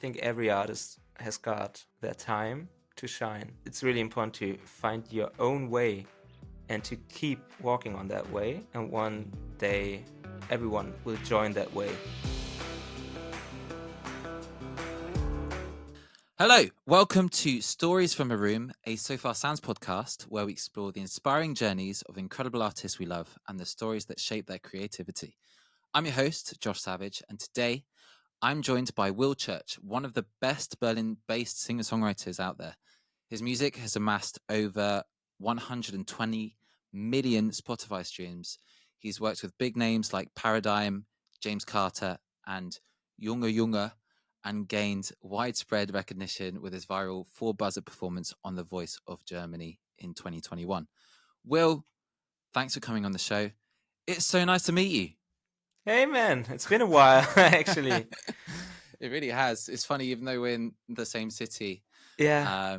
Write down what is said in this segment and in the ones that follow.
think every artist has got their time to shine. It's really important to find your own way and to keep walking on that way. And one day, everyone will join that way. Hello, welcome to Stories from a Room, a So Far Sounds podcast where we explore the inspiring journeys of incredible artists we love and the stories that shape their creativity. I'm your host, Josh Savage, and today I'm joined by Will Church, one of the best Berlin-based singer-songwriters out there. His music has amassed over 120 million Spotify streams. He's worked with big names like Paradigm, James Carter, and Junge Junge, and gained widespread recognition with his viral four-buzzer performance on The Voice of Germany in 2021. Will, thanks for coming on the show. It's so nice to meet you. Hey man, it's been a while actually. It really has. It's funny, even though we're in the same city. Yeah.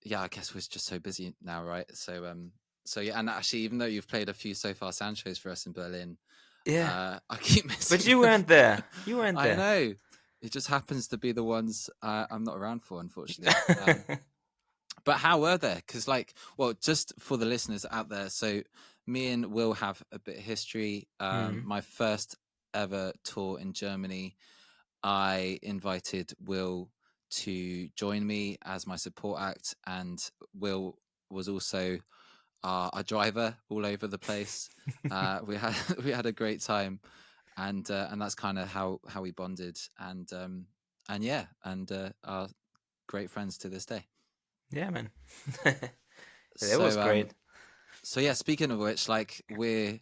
Yeah, I guess we're just so busy now, right? So yeah, and actually, even though you've played a few So Far Sound shows for us in Berlin, Yeah. I keep missing. But you weren't there. You weren't there. I know. It just happens to be the ones I'm not around for, unfortunately. But how were they? Because, just for the listeners out there, so me and Will have a bit of history. My first ever tour in Germany, I invited Will to join me as my support act, and Will was also our driver all over the place. We had a great time, and that's kind of how we bonded, and are great friends to this day. Yeah, man. That was So great. So yeah, speaking of which, we're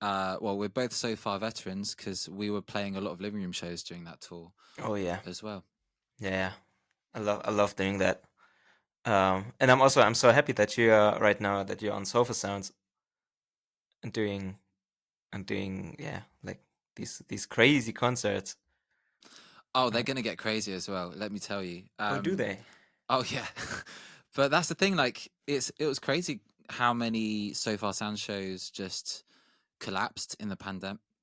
both so far veterans because we were playing a lot of living room shows during that tour. Oh yeah. As well. Yeah. I love doing that. And I'm so happy that you are right now that you're on Sofa Sounds and doing like these crazy concerts. Oh, they're gonna get crazy as well. Let me tell you. Oh, do they? Oh yeah, but that's the thing. It was crazy how many So Far Sound shows just collapsed in the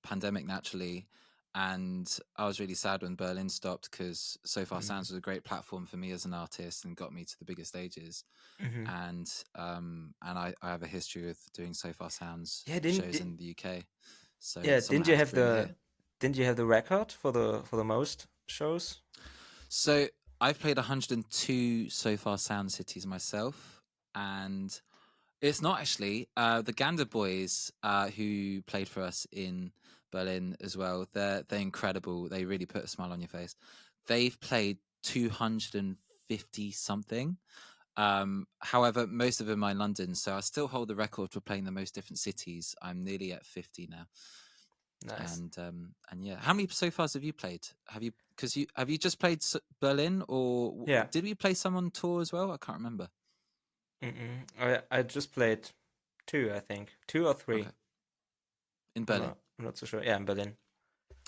pandemic naturally, and I was really sad when Berlin stopped because So Far Sounds was a great platform for me as an artist and got me to the bigger stages. And I have a history with doing So Far Sounds shows in the UK. So someone had to bring it here. Didn't you have the record for the most shows? So I've played 102 So Far Sound cities myself, and it's not actually the Gander Boys who played for us in Berlin as well. They're incredible. They really put a smile on your face. They've played 250 something. However, most of them are in London, so I still hold the record for playing the most different cities. I'm nearly at 50 now. Nice. And yeah, how many so fars have you played? Have you just played Berlin, or did we play some on tour as well? I can't remember. I just played 2, I think 2 or 3 in Berlin. I'm not so sure. Yeah, in Berlin.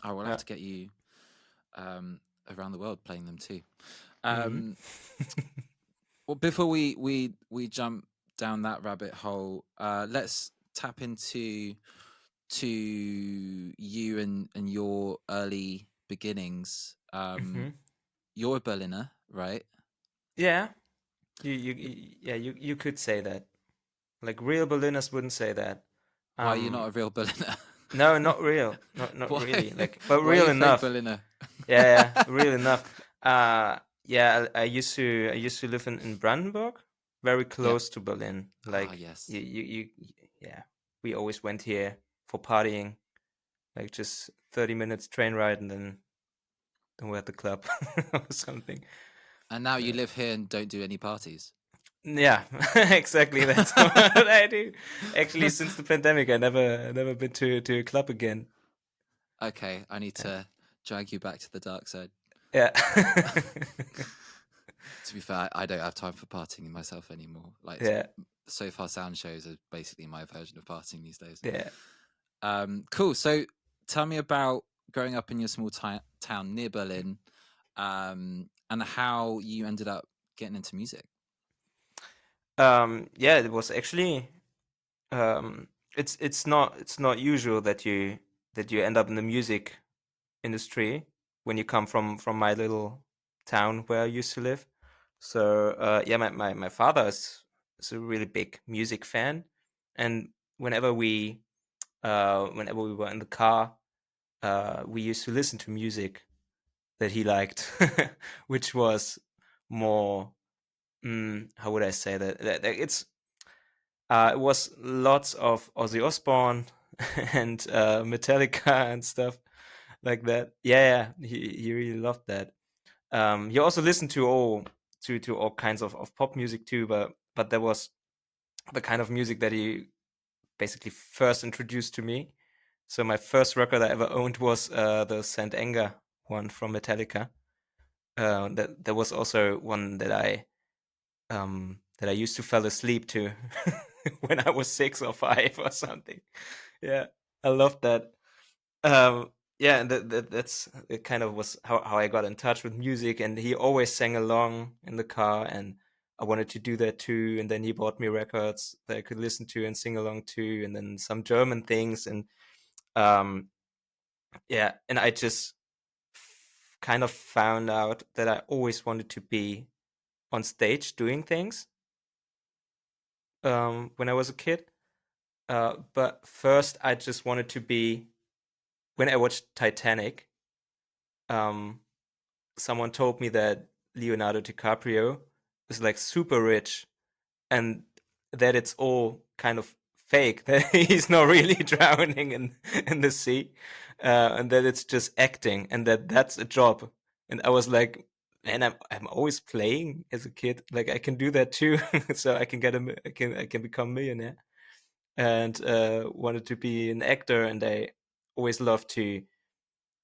I will have to get you around the world playing them too. Well, before we jump down that rabbit hole, let's tap into you and your early beginnings. You're a Berliner, right? Yeah. You could say that. Like real Berliners wouldn't say that. Why are you not a real Berliner? No, not real. Not really. Like, but Why real are you enough. Fake Berliner? Yeah, real enough. Yeah, I used to live in Brandenburg, very close to Berlin. Like, yes. Yeah. We always went here for partying, like just 30 minutes train ride, and then we're at the club or something. And now you live here and don't do any parties. Yeah, exactly. That's what I do. Actually, since the pandemic, I never been to a club again. Okay, I need to drag you back to the dark side. Yeah. To be fair, I don't have time for partying myself anymore. So far, sound shows are basically my version of partying these days. Yeah. Cool. So, tell me about growing up in your small town near Berlin, and how you ended up getting into music. Yeah, it was actually. It's not usual that you end up in the music industry when you come from my little town where I used to live. So yeah, my father is a really big music fan, and whenever whenever we were in the car, we used to listen to music that he liked, which was more, how would I say that it's it was lots of Ozzy Osbourne and Metallica and stuff like that. Yeah, yeah, he really loved that. He also listened to all kinds of pop music too, but that was the kind of music that he basically first introduced to me. So my first record I ever owned was the Saint Anger one from Metallica. That was also one that I used to fall asleep to when I was 6 or 5 or something. Yeah, I loved that. Yeah, and that's it. Kind of was how I got in touch with music, and he always sang along in the car, and I wanted to do that too. And then he bought me records that I could listen to and sing along to, and then some German things, and um, yeah, and I just kind of found out that I always wanted to be on stage doing things when I was a kid. But first, I just wanted to be when I watched Titanic. Um, Someone told me that Leonardo DiCaprio is like super rich and that it's all kind of fake, that he's not really drowning in the sea, and that it's just acting and that that's a job. And I was like, man, I'm always playing as a kid. Like I can do that too, so I can I can become a millionaire. And wanted to be an actor, and I always loved to,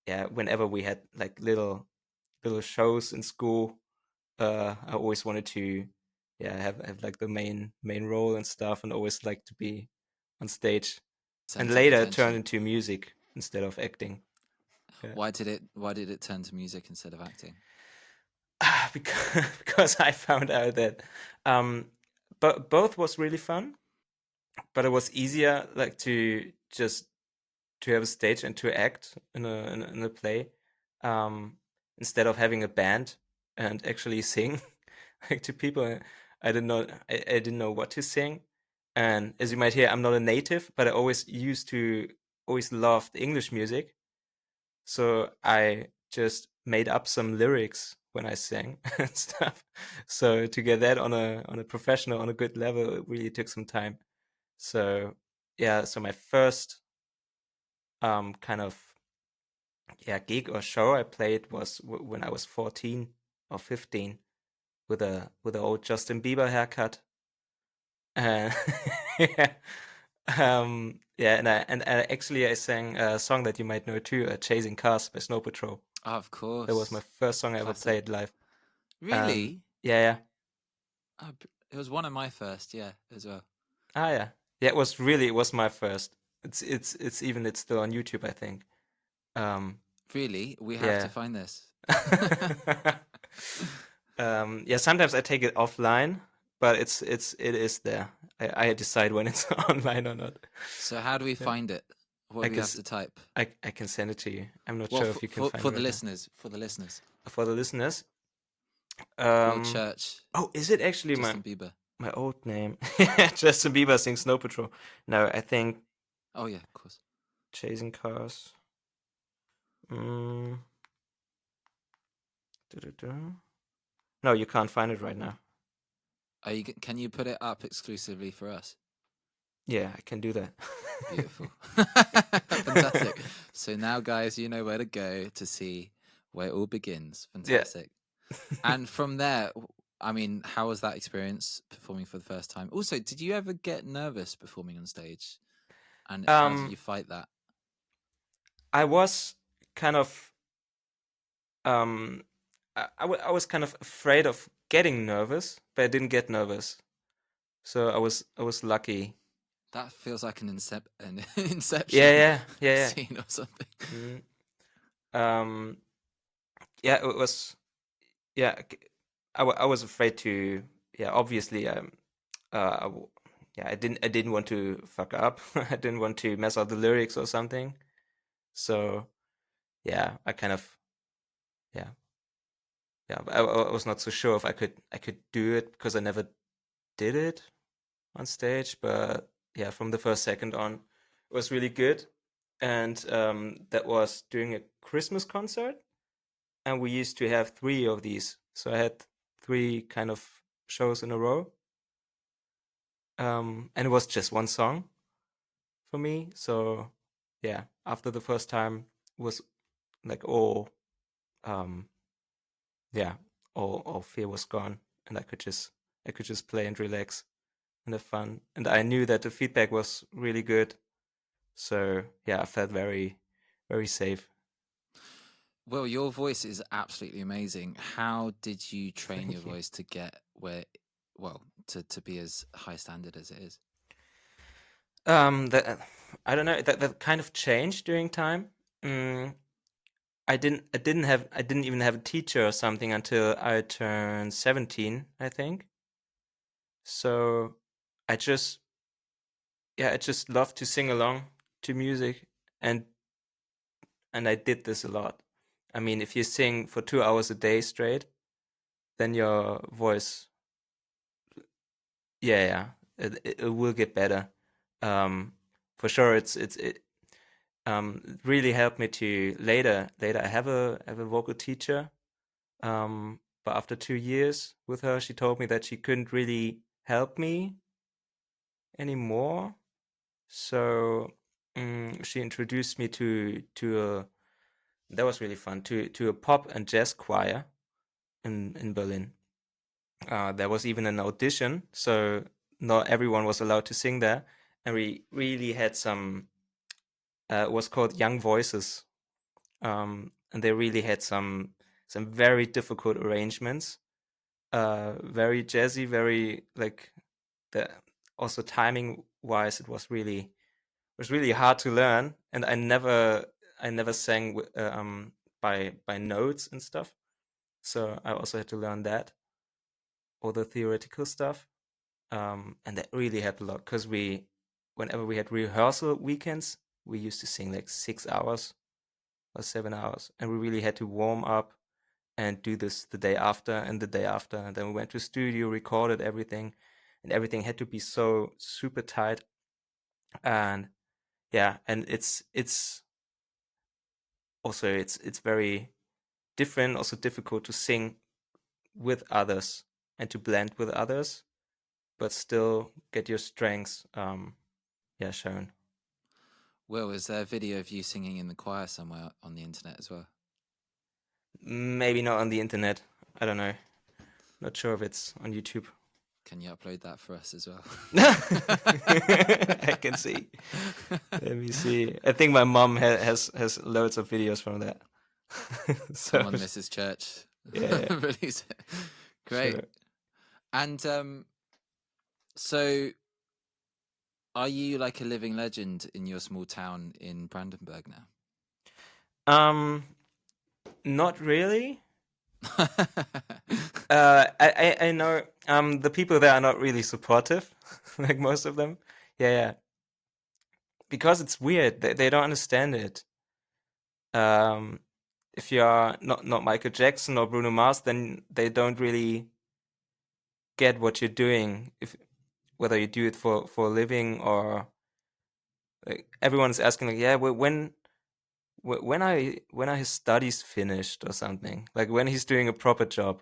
yeah, whenever we had like little shows in school, I always wanted to, yeah, have like the main role and stuff, and always like to be on stage. And Center of later it turned attention. into music instead of acting. Yeah. Why did it turn to music instead of acting? Because I found out that um but both was really fun, but it was easier like to just to have a stage and to act in a play, um instead of having a band and actually sing like to people. I didn't know what to sing, and as you might hear, I'm not a native, but I always loved English music, so I just made up some lyrics when I sang and stuff. So to get that on a professional, on a good level, it really took some time. So yeah, so my first kind of, yeah, gig or show I played was when I was 14 or 15 with a old Justin Bieber haircut. Uh, yeah. Yeah, and actually I sang a song that you might know too, "Chasing Cars" by Snow Patrol. Oh, of That was my course. first song I ever Classic. played live. Really? Yeah, yeah. Oh, it was one of my first, yeah, as well. Ah, yeah. Yeah, it was my first. It's still on YouTube, I think. Um, Really? We have to yeah. find this. Yeah, sometimes I take it offline, but it is there. I decide when it's online or not. So how do we Yeah. find it? What I do we can have s- to type? I can send it to you. I'm not Well, sure for if you can for, find for it the right now. listeners, for the listeners, For the listeners, Broad um, Church, oh, is it actually Justin Bieber. my old name? Justin Bieber sings Snow Patrol. No, I think Oh yeah, of course. Chasing Cars. Mm, doo-doo-doo. No, you can't find it right now. Can you put it up exclusively for us? Yeah, I can do that. Beautiful. Fantastic. So now, guys, you know where to go to see where it all begins. Yeah. Fantastic. And from there, I mean, how was that experience performing for the first time? Also, did you ever get nervous performing on stage? And how did um, you fight that? I was kind of um, I was kind of afraid of getting nervous, but I didn't get nervous. So I was lucky. That feels like an Yeah, Inception yeah, yeah, scene or something. yeah. Um, yeah, it was. Yeah, I was afraid to. Yeah, obviously, yeah, I didn't want to fuck up. I didn't want to mess up the lyrics or something. So yeah, I kind of, yeah, yeah, I was not so sure if I could do it because I never did it on stage. But yeah, from the first second on, it was really good. And that was during a Christmas concert, and we used to have three of these. So I had three kind of shows in a row, and it was just one song for me. So yeah, after the first time it was like um, yeah, all fear was gone, and I could just play and relax and have fun. And I knew that the feedback was really good. So yeah, I felt very, very safe. Well, your voice is absolutely amazing. How did you train your Thank you. voice to get where, well, to be as high standard as it is? That I don't know. That kind of changed during time. Mm, I didn't even have a teacher or something until I turned 17, I think. So I just I just love to sing along to music, and I did this a lot. I mean, if you sing for 2 hours a day straight, then your voice, yeah, it will get better. Um, for sure, it really helped me to later. I have a vocal teacher. But after 2 years with her, she told me that she couldn't really help me anymore. So she introduced me to a that was really fun to a pop and jazz choir in Berlin. There was even an audition, so not everyone was allowed to sing there, and we really had some. It was called Young Voices, and they really had some very difficult arrangements, very jazzy, very like the also timing wise, it was really hard to learn, and I never sang by notes and stuff, so I also had to learn that, all the theoretical stuff, and that really helped a lot because whenever we had rehearsal weekends, we used to sing like 6 hours or 7 hours, and we really had to warm up and do this the day after and the day after, and then we went to studio, recorded everything, and everything had to be so super tight, and yeah, and it's also it's very different, also difficult to sing with others and to blend with others, but still get your strengths shown. Will, is there a video of you singing in the choir somewhere on the internet as well? Maybe not on the internet. I don't know. Not sure if it's on YouTube. Can you upload that for us as well? I can see. Let me see. I think my mom has loads of videos from that. So Come on, Mrs. Church. yeah, Release it. Great. sure. And so are you like a living legend in your small town in Brandenburg now? Um, Not really. I know the people there are not really supportive, like most of them. Yeah, yeah. Because it's weird. They don't understand it. Um, if you are not Michael Jackson or Bruno Mars, then they don't really get what you're doing. If whether you do it for a living or like, everyone's asking like, yeah, when are his studies finished or something? Like when he's doing a proper job,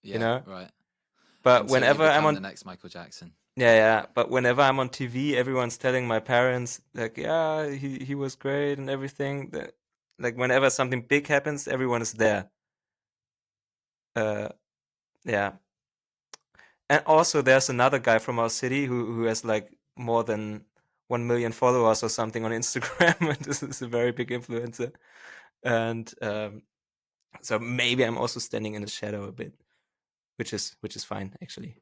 you Yeah, know? right. But Until you whenever I'm become on the next Michael Jackson. Yeah, yeah. But whenever I'm on TV, everyone's telling my parents like, yeah, he was great and everything. That like whenever something big happens, everyone is there. Uh, yeah. And also, there's another guy from our city who has like more than 1 million followers or something on Instagram, and this is a very big influencer. And so maybe I'm also standing in the shadow a bit, which is fine actually.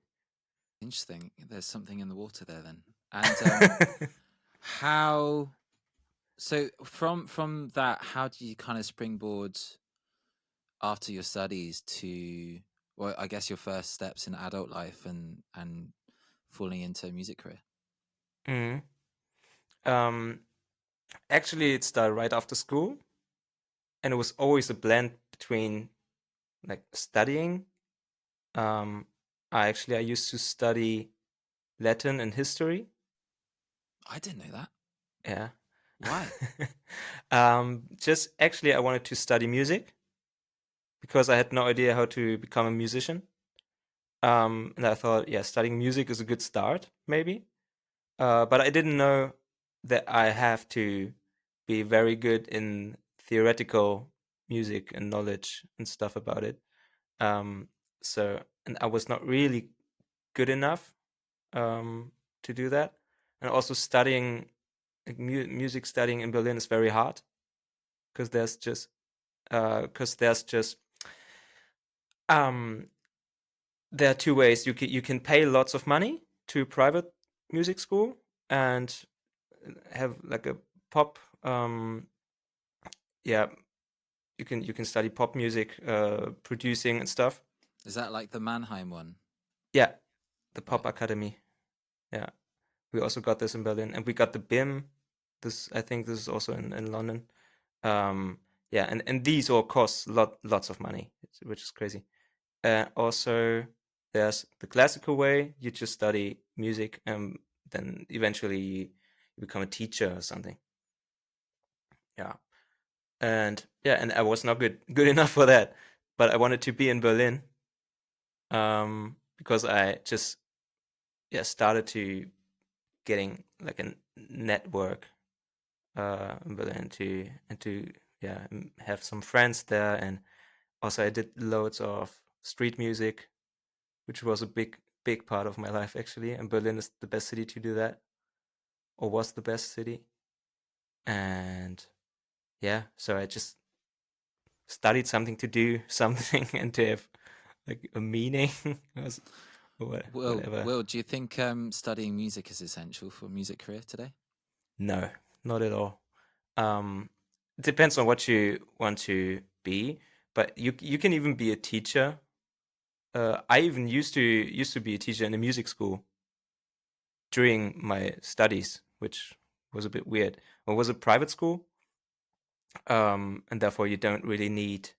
Interesting. There's something in the water there then. And how so from that, how do you kind of springboard after your studies to, well, I guess your first steps in adult life and falling into a music career? Mhm. Um, Actually, it started right after school, and it was always a blend between like studying, um, I used to study Latin and history. I didn't know that. Yeah. Why? Just actually, I wanted to study music because I had no idea how to become a musician. And I thought, yeah, studying music is a good start, maybe. But I didn't know that I have to be very good in theoretical music and knowledge and stuff about it. Um, and I was not really good enough to do that. And also studying like, music studying in Berlin is very hard because there's just um, there are two ways you can pay lots of money to a private music school and have like a pop yeah, you can study pop music producing and stuff. Is that like the Mannheim one? Yeah, the Right. Pop Academy. Yeah, we also got this in Berlin, and we got the BIM. This I think this is also in London. Yeah, and these all cost lots of money, which is crazy. Also, there's the classical way. You just study music, and then eventually you become a teacher or something. Yeah, and I was not good enough for that, but I wanted to be in Berlin, because I just started to getting like a network in Berlin to have some friends there, and also I did loads of street music, which was a big part of my life actually. And Berlin is the best city to do that, or was the best city. And yeah, so I just studied something to do something and to have like a meaning or whatever. Will, do you think studying music is essential for a music career today? No, not at all. Um, it depends on what you want to be, but you can even be a teacher. I even used to be a teacher in a music school during my studies, which was a bit weird. It was a private school, and therefore you don't really need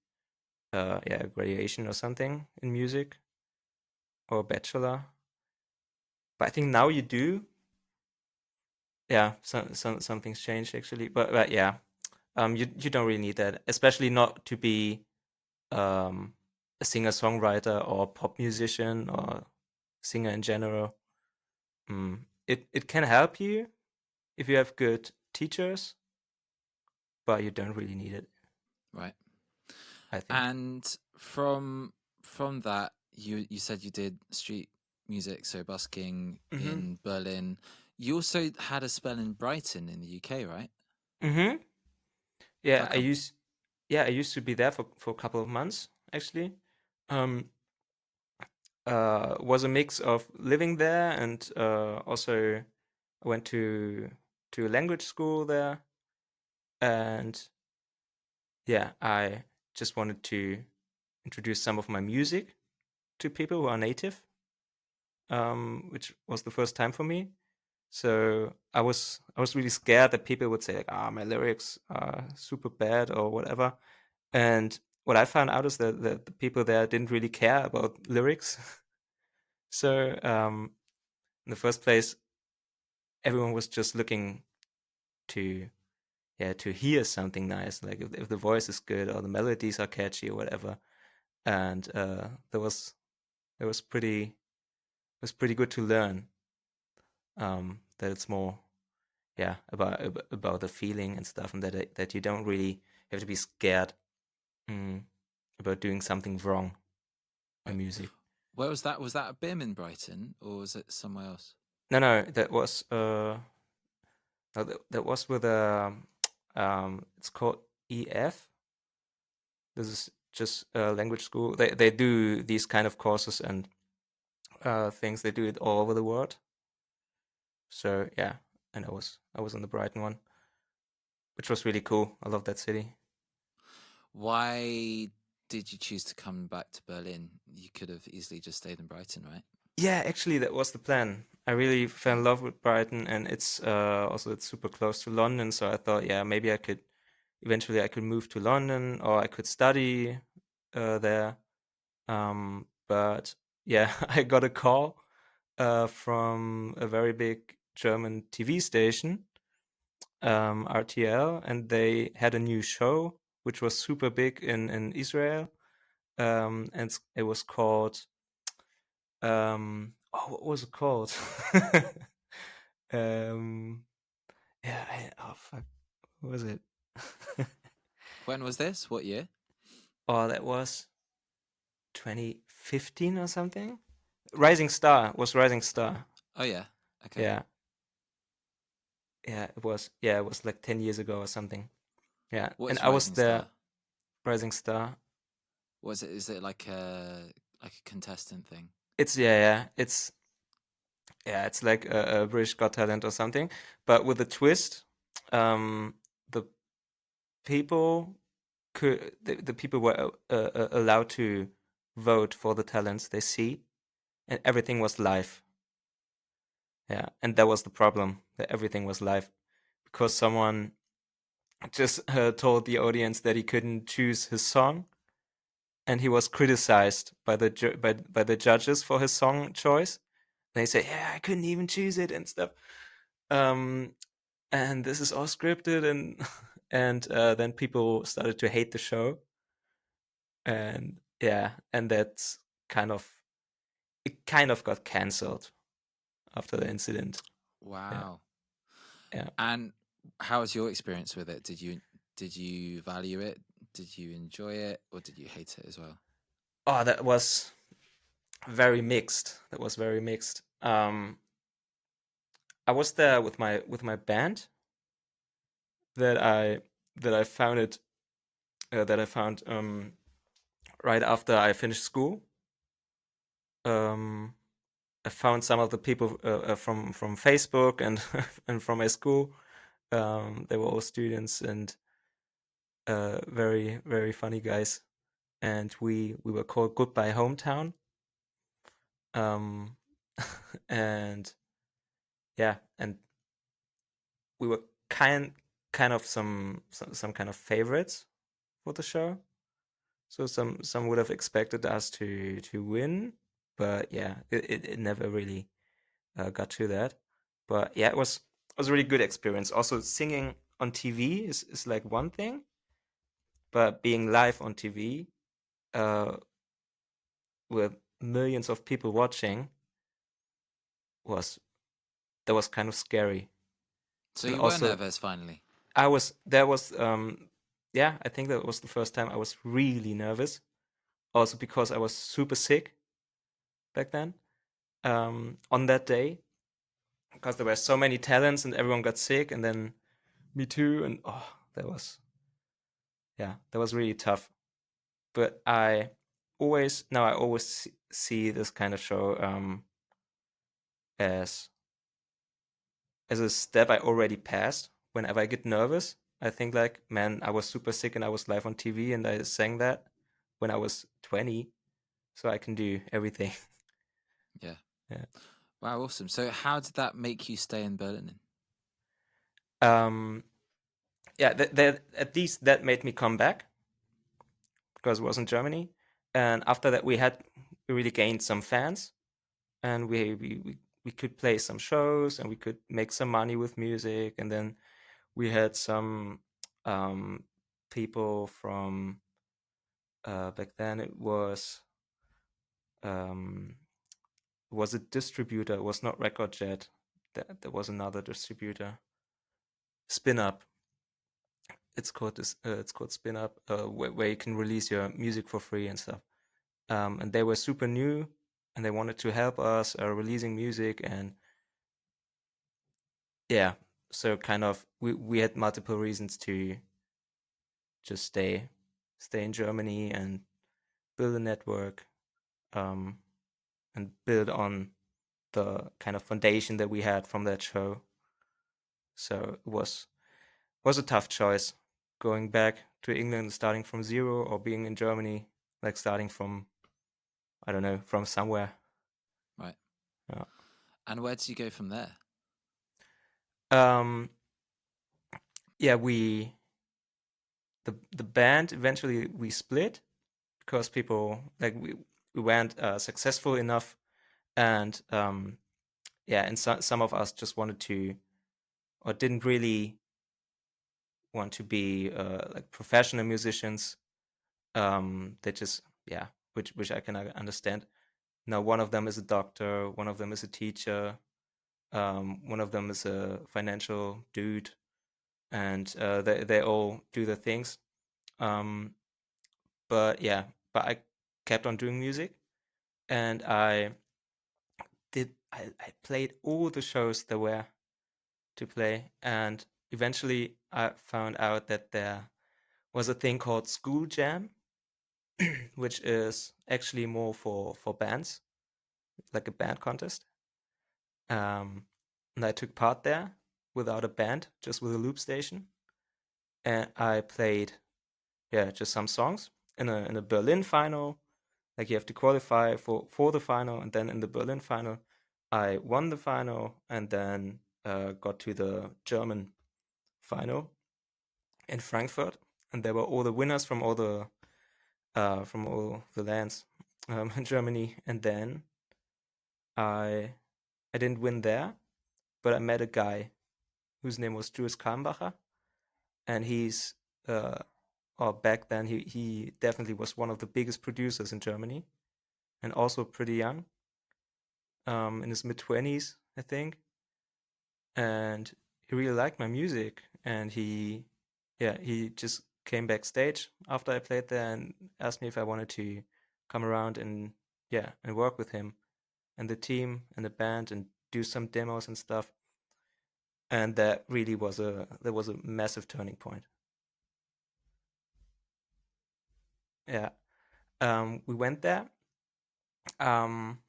graduation or something in music or a bachelor. But I think now you do. Yeah, something's changed actually. But yeah, you don't really need that, especially not to be um, a singer-songwriter or pop musician or singer in general. It can help you if you have good teachers, but you don't really need it, Right. I think. And from that, you said you did street music, so busking Mm-hmm. in Berlin. You also had a spell in Brighton in the UK, right? Mm-hmm. How Yeah, come? I used to be there for a couple of months actually. Um, was a mix of living there and also I went to a language school there, and yeah, I just wanted to introduce some of my music to people who are native, which was the first time for me. So I was really scared that people would say like, "Ah, my lyrics are super bad" or whatever. And what I found out is that the people there didn't really care about lyrics. So in the first place, everyone was just looking to to hear something nice, like if the voice is good or the melodies are catchy or whatever. And it was pretty good to learn that it's more about the feeling and stuff, and that you don't really have to be scared mm, about doing something wrong in Right. music. Where was that? Was that a BIM in Brighton, or was it somewhere else? No, that was no, that was with it's called EF. This is just a language school. They do these kind of courses and things. They do it all over the world. So yeah, and I was on the Brighton one, which was really cool. I love that city. Why did you choose to come back to Berlin? You could have easily just stayed in Brighton, right? Yeah, actually, that was the plan. I really fell Mm. in love with Brighton, and it's also it's super close to London. So I thought, yeah, maybe I could eventually I could move to London, or I could study there. But yeah, I got a call from a very big German TV station, RTL, and they had a new show which was super big in Israel. And it was called what was it called? um, yeah, oh fuck, what was it? When was this? What year? Oh, that was 2015 or something. Rising Star was Rising Star. Oh yeah. Okay. Yeah, yeah, it was. Yeah, it was like 10 years ago or something. Yeah, What and is I was Rising there. Star? Rising Star. Was it? Is it like a contestant thing? It's yeah, it's like a British Got Talent or something, but with a twist. The people the people were allowed to vote for the talents they see, and everything was live. Yeah, and that was the problem, that everything was live because someone just told the audience that he couldn't choose his song, and he was criticized by by the judges for his song choice. They say, "Yeah, I couldn't even choose it and stuff." Um, and this is all scripted, and and then people started to hate the show, and yeah, and that's kind of it kind of got cancelled after the incident. Yeah, Wow. yeah. And how was your experience with it? Did you value it? Did you enjoy it, or did you hate it as well? Oh, that was very mixed. That was very mixed. I was there with my band that I founded that I found right after I finished school. Um, I found some of the people from Facebook and and from my school. They were all students and very funny guys. And we were called Goodbye Hometown. Um, and yeah, and we were kind of some kind of favorites for the show. So some would have expected us to win, but yeah, it never really got to that. But yeah, it was a really good experience. Also, singing on TV is like one thing, but being live on TV uh, with millions of people watching was that was kind of scary. So And you were also, nervous finally. I was there was yeah, I think that was the first time I was really nervous. Also because I was super sick back then. On that day, because there were so many talents and everyone got sick, and then me too, and oh, that was yeah, that was really tough. But I always see this kind of show as a step I already passed. Whenever I get nervous, I think like, man, I was super sick and I was live on TV and I sang that when I was 20, so I can do everything. Yeah. Yeah. Wow, awesome. So how did that make you stay in Berlin? Um, yeah, that at least that made me come back because it was in Germany, and after that we really gained some fans, and we could play some shows and we could make some money with music, and then we had some um, people from back then um, it was a distributor. It was not Record Jet. There was another distributor, Spin Up. It's called Spin Up, where you can release your music for free and stuff. And they were super new, and they wanted to help us releasing music, and yeah, so kind of we had multiple reasons to just stay in Germany and build a network, um, and build on the kind of foundation that we had from that show. So it was a tough choice going back to England, starting from zero, or being in Germany, like starting from I don't know, from somewhere. Right. Yeah. And where did you go from there? Um, yeah, the band eventually we split because people like we weren't successful enough, and yeah, and some of us just wanted to, or didn't really want to be like professional musicians. They just, yeah, which I can understand. Now, one of them is a doctor, one of them is a teacher, one of them is a financial dude, and they all do their things. Um, but yeah, but I kept on doing music, and I played all the shows there were to play, and eventually I found out that there was a thing called School Jam, which is actually more for bands, like a band contest. Um, and I took part there without a band, just with a loop station, and I played, yeah, just some songs in a Berlin final. Like, you have to qualify for the final, and then in the Berlin final, I won the final, and then got to the German final in Frankfurt, and there were all the winners from all the lands in Germany. And then I I didn't win there, but I met a guy whose name was Jules Kalmbacher, and he's or back then he definitely was one of the biggest producers in Germany, and also pretty young, in his mid-20s, I think. And he really liked my music, and he just came backstage after I played there and asked me if I wanted to come around and, yeah, and work with him and the team and the band and do some demos and stuff. And that really was a massive turning point. Yeah. We went there, um,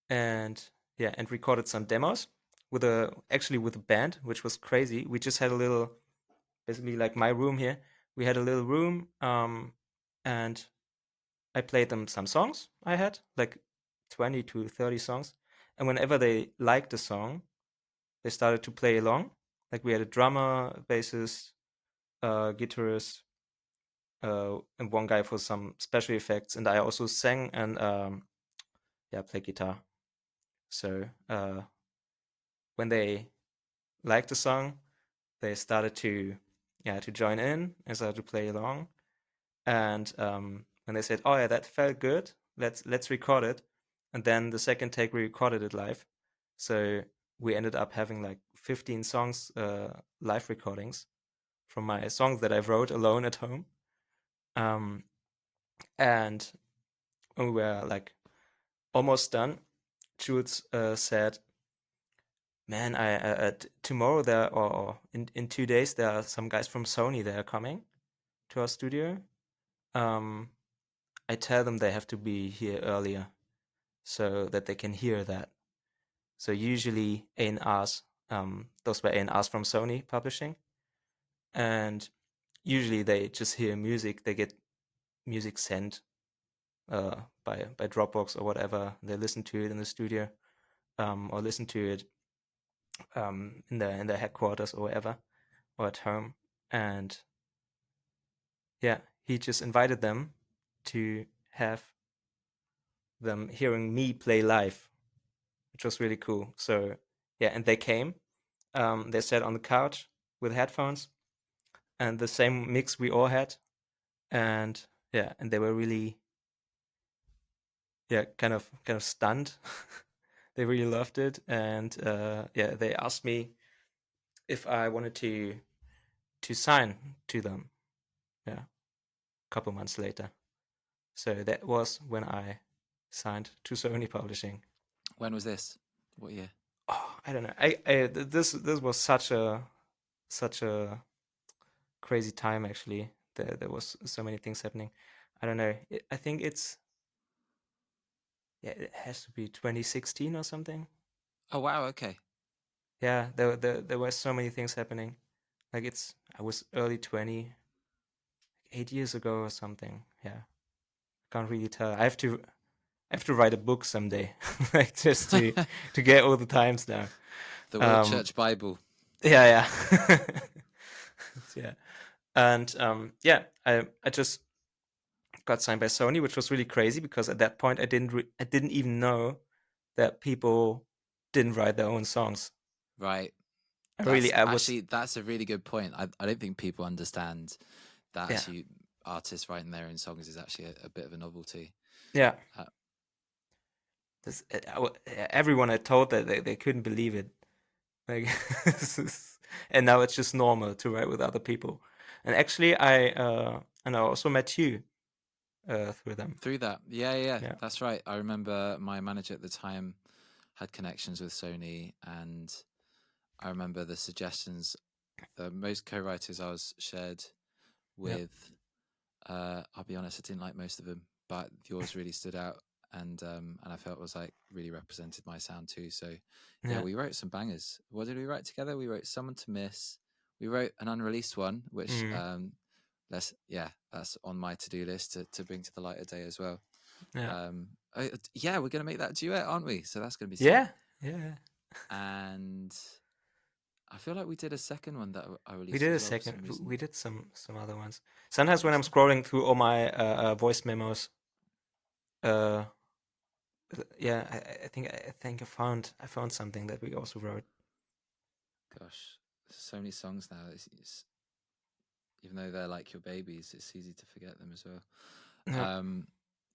and yeah, and recorded some demos with a band, which was crazy. We just had a little, basically like my room here. We had a little room, and I played them some songs I had, like 20 to 30 songs. And whenever they liked the song, they started to play along. Like, we had a drummer, bassist, guitarist, and one guy for some special effects. And I also sang and, yeah, played guitar. So when they liked the song, they started to, yeah, to join in and started to play along. And when they said, "Oh yeah, that felt good. Let's record it," and then the second take we recorded it live. So we ended up having like 15 songs, live recordings from my songs that I wrote alone at home. Um, and when we were like almost done, Jules said, "Man, tomorrow there, or in 2 days, there are some guys from Sony that are coming to our studio. Um, I tell them they have to be here earlier so that they can hear that." So usually A&Rs, those were A&Rs from Sony Publishing, and usually they just hear music. They get music sent by Dropbox or whatever. They listen to it in the studio, or listen to it in their headquarters or whatever, or at home. And yeah, he just invited them to have them hearing me play live, which was really cool. So yeah, and they came. They sat on the couch with headphones and the same mix we all had, and yeah, and they were really, yeah, kind of stunned. They really loved it, and yeah, they asked me if I wanted to sign to them. Yeah, a couple months later. So that was when I signed to Sony Publishing. When was this? What year? Oh, I don't know. This was such a crazy time, actually. There was so many things happening. I don't know. I think it's, yeah, it has to be 2016 or something. Oh wow, okay. Yeah, there were so many things happening. Like, I was early 20, 8 years ago or something. Yeah, can't really tell. I have to write a book someday, like, just to get all the times down. The World Um, Church Bible. yeah, yeah, and yeah, I just got signed by Sony, which was really crazy because at that point I didn't even know that people didn't write their own songs. Right. I I was That's a really good point. I don't think people understand that yeah actually artists writing their own songs is actually a bit of a novelty. yeah. Uh, Everyone I told that they couldn't believe it. Like, and now it's just normal to write with other people. And actually, I also met you through them. Through that, yeah, Yeah, that's right. I remember my manager at the time had connections with Sony, and I remember the suggestions. The most co-writers I was shared yeah, with, I'll be honest, I didn't like most of them, but yours really stood out, and I felt was like really represented my sound too. So, yeah, yeah. we wrote some bangers. What did we write together? We wrote "Someone to Miss." We wrote an unreleased one, which Mm, that's on my to-do list to bring to the light of day as well. yeah, Yeah, we're gonna make that duet, aren't we? So that's gonna be sick. yeah, yeah. And I feel like we did a second one that I We released did as a well for some second. reason. We did some other ones. Sometimes when I'm Awesome. scrolling through all my voice memos, uh, yeah, I think I found something that we also wrote. Gosh, so many songs now. Even though they're like your babies, it's easy to forget them as well. Yeah. Um,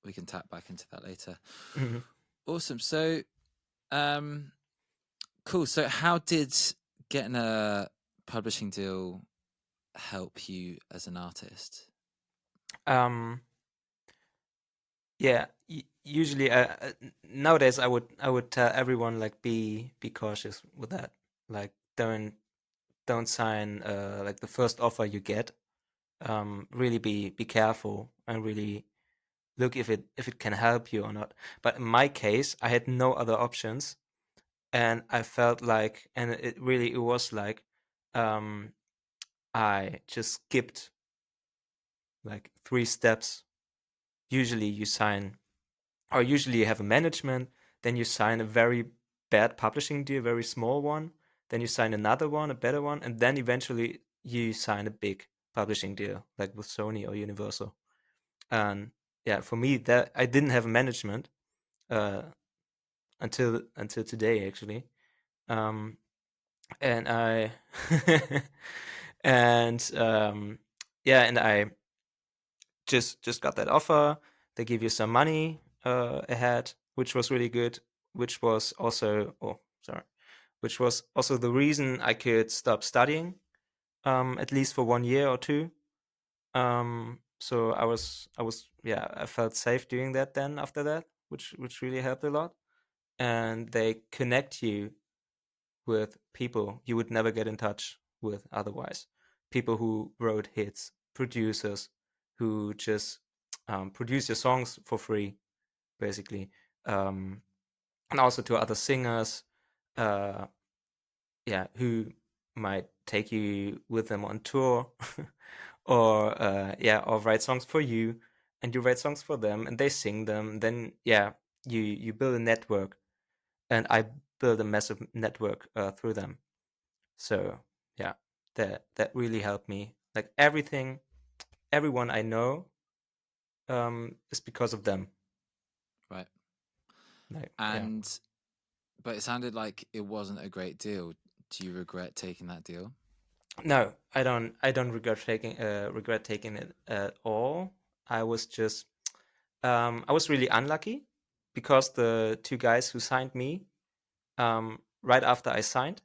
we can tap back into that later. Mhm. Awesome. So, um, cool. So, how did getting a publishing deal help you as an artist? Um, yeah. Usually, nowadays I would tell everyone like be cautious with that. Like don't sign like the first offer you get. Really be careful and really look if it can help you or not. But in my case, I had no other options, and I felt like, and it was like, um, I just skipped like 3 steps. Usually you sign, or usually you have a management, then you sign a very bad publishing deal, very small one, then you sign another one, a better one, and then eventually you sign a big publishing deal, like with Sony or Universal. And yeah, for me, that I didn't have a management uh, until today, actually. Um, and I and yeah, and I just got that offer. They give you some money ahead, which was really good. Which was also, oh, sorry, which was also the reason I could stop studying, at least for 1 year or two. So yeah, I felt safe doing that then after that, which really helped a lot. And they connect you with people you would never get in touch with otherwise. People who wrote hits, producers who just produce your songs for free, basically, um, and also to other singers, uh, yeah, who might take you with them on tour, or yeah, or write songs for you, and you write songs for them, and they sing them. Then yeah, you build a network, and I built a massive network through them. So yeah, that really helped me. Like everyone I know is because of them. Right. Like yeah. And but it sounded like it wasn't a great deal. Do you regret taking that deal? No, I don't regret taking it at all. I was just I was really unlucky because the two guys who signed me right after I signed,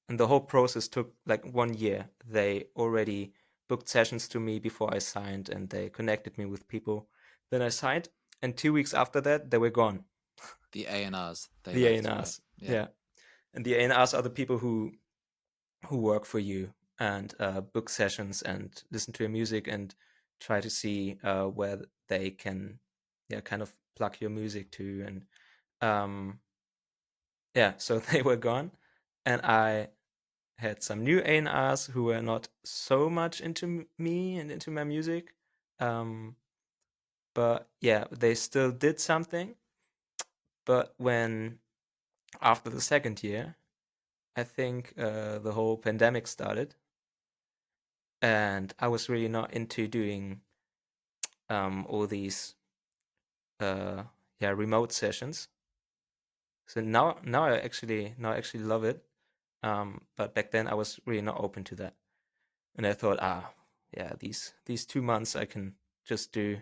and the whole process took like 1 year. They already booked sessions to me before I signed, and they connected me with people. Then I signed, and 2 weeks after that, they were gone. The A&Rs, they The left, right? A&Rs, Yeah. yeah, and the A&Rs are the people who work for you and book sessions and listen to your music and try to see where they can, yeah, kind of plug your music to. And um, yeah, so they were gone, and I had some new A&Rs who were not so much into me and into my music. Um, but yeah, they still did something. But when after the second year, I think the whole pandemic started, and I was really not into doing all these yeah, remote sessions. So now I actually love it. But back then I was really not open to that, and I thought, yeah, these 2 months I can just do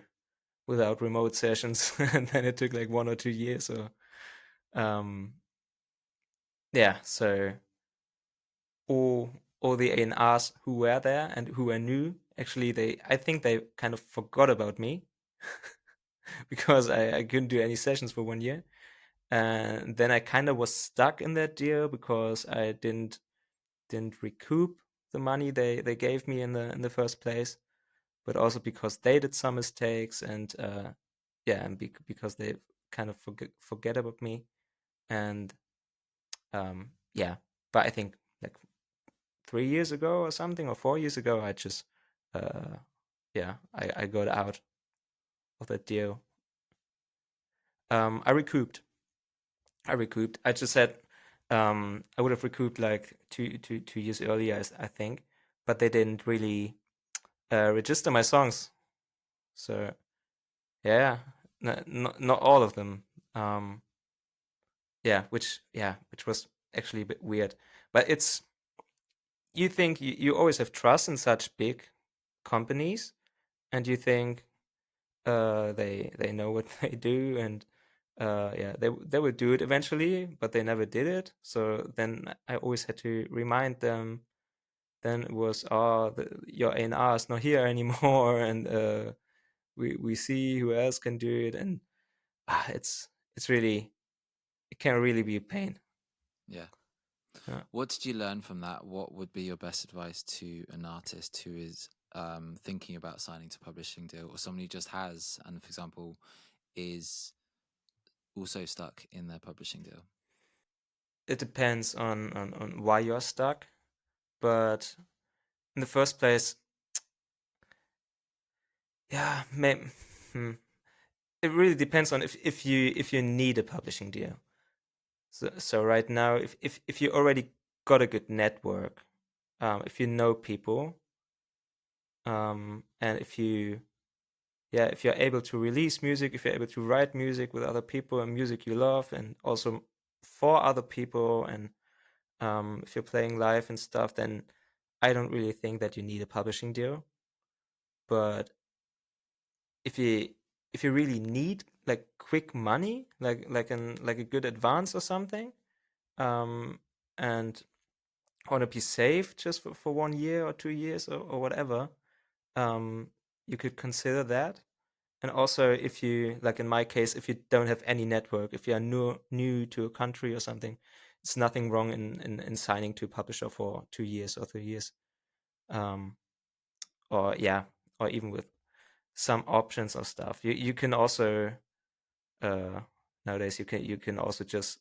without remote sessions, and then it took like 1 or 2 years. So um, yeah, so all all the A&Rs who were there and who I knew, actually, I think they kind of forgot about me because I couldn't do any sessions for 1 year. And then I kind of was stuck in that deal because I didn't recoup the money they gave me in the first place, but also because they did some mistakes, and yeah, and because they kind of forget about me. And yeah, but I think like 3 years ago or something, or 4 years ago, I just uh yeah, I got out of that deal. I recouped. I just said I would have recouped like 2 years earlier, I think, but they didn't really register my songs. So yeah, not all of them. Um, which was actually a bit weird. But it's you think you always have trust in such big companies, and you think they know what they do, and yeah, they would do it eventually, but they never did it. So then I always had to remind them. Then it was, your A&R is not here anymore, and we see who else can do it, and it's really, it can really be a pain. Yeah. Yeah. What did you learn from that? What would be your best advice to an artist who is thinking about signing to publishing deal, or someone who just has, and for example, is also stuck in their publishing deal? It depends on why you're stuck, but in the first place, yeah, hmm, it really depends on if you need a publishing deal. So right now, if you already got a good network, if you know people, and if you're able to release music, if you're able to write music with other people and music you love, and also for other people, and if you're playing live and stuff, then I don't really think that you need a publishing deal. But if you if you really need like quick money, like a good advance or something, um, and want to be safe just for 1 year or 2 years, or whatever, um, you could consider that. And also, if you, like in my case, if you don't have any network, if you are new to a country or something, it's nothing wrong in signing to a publisher for 2 years or 3 years. Um, or yeah, or even with some options or stuff. You can also uh, nowadays you can also just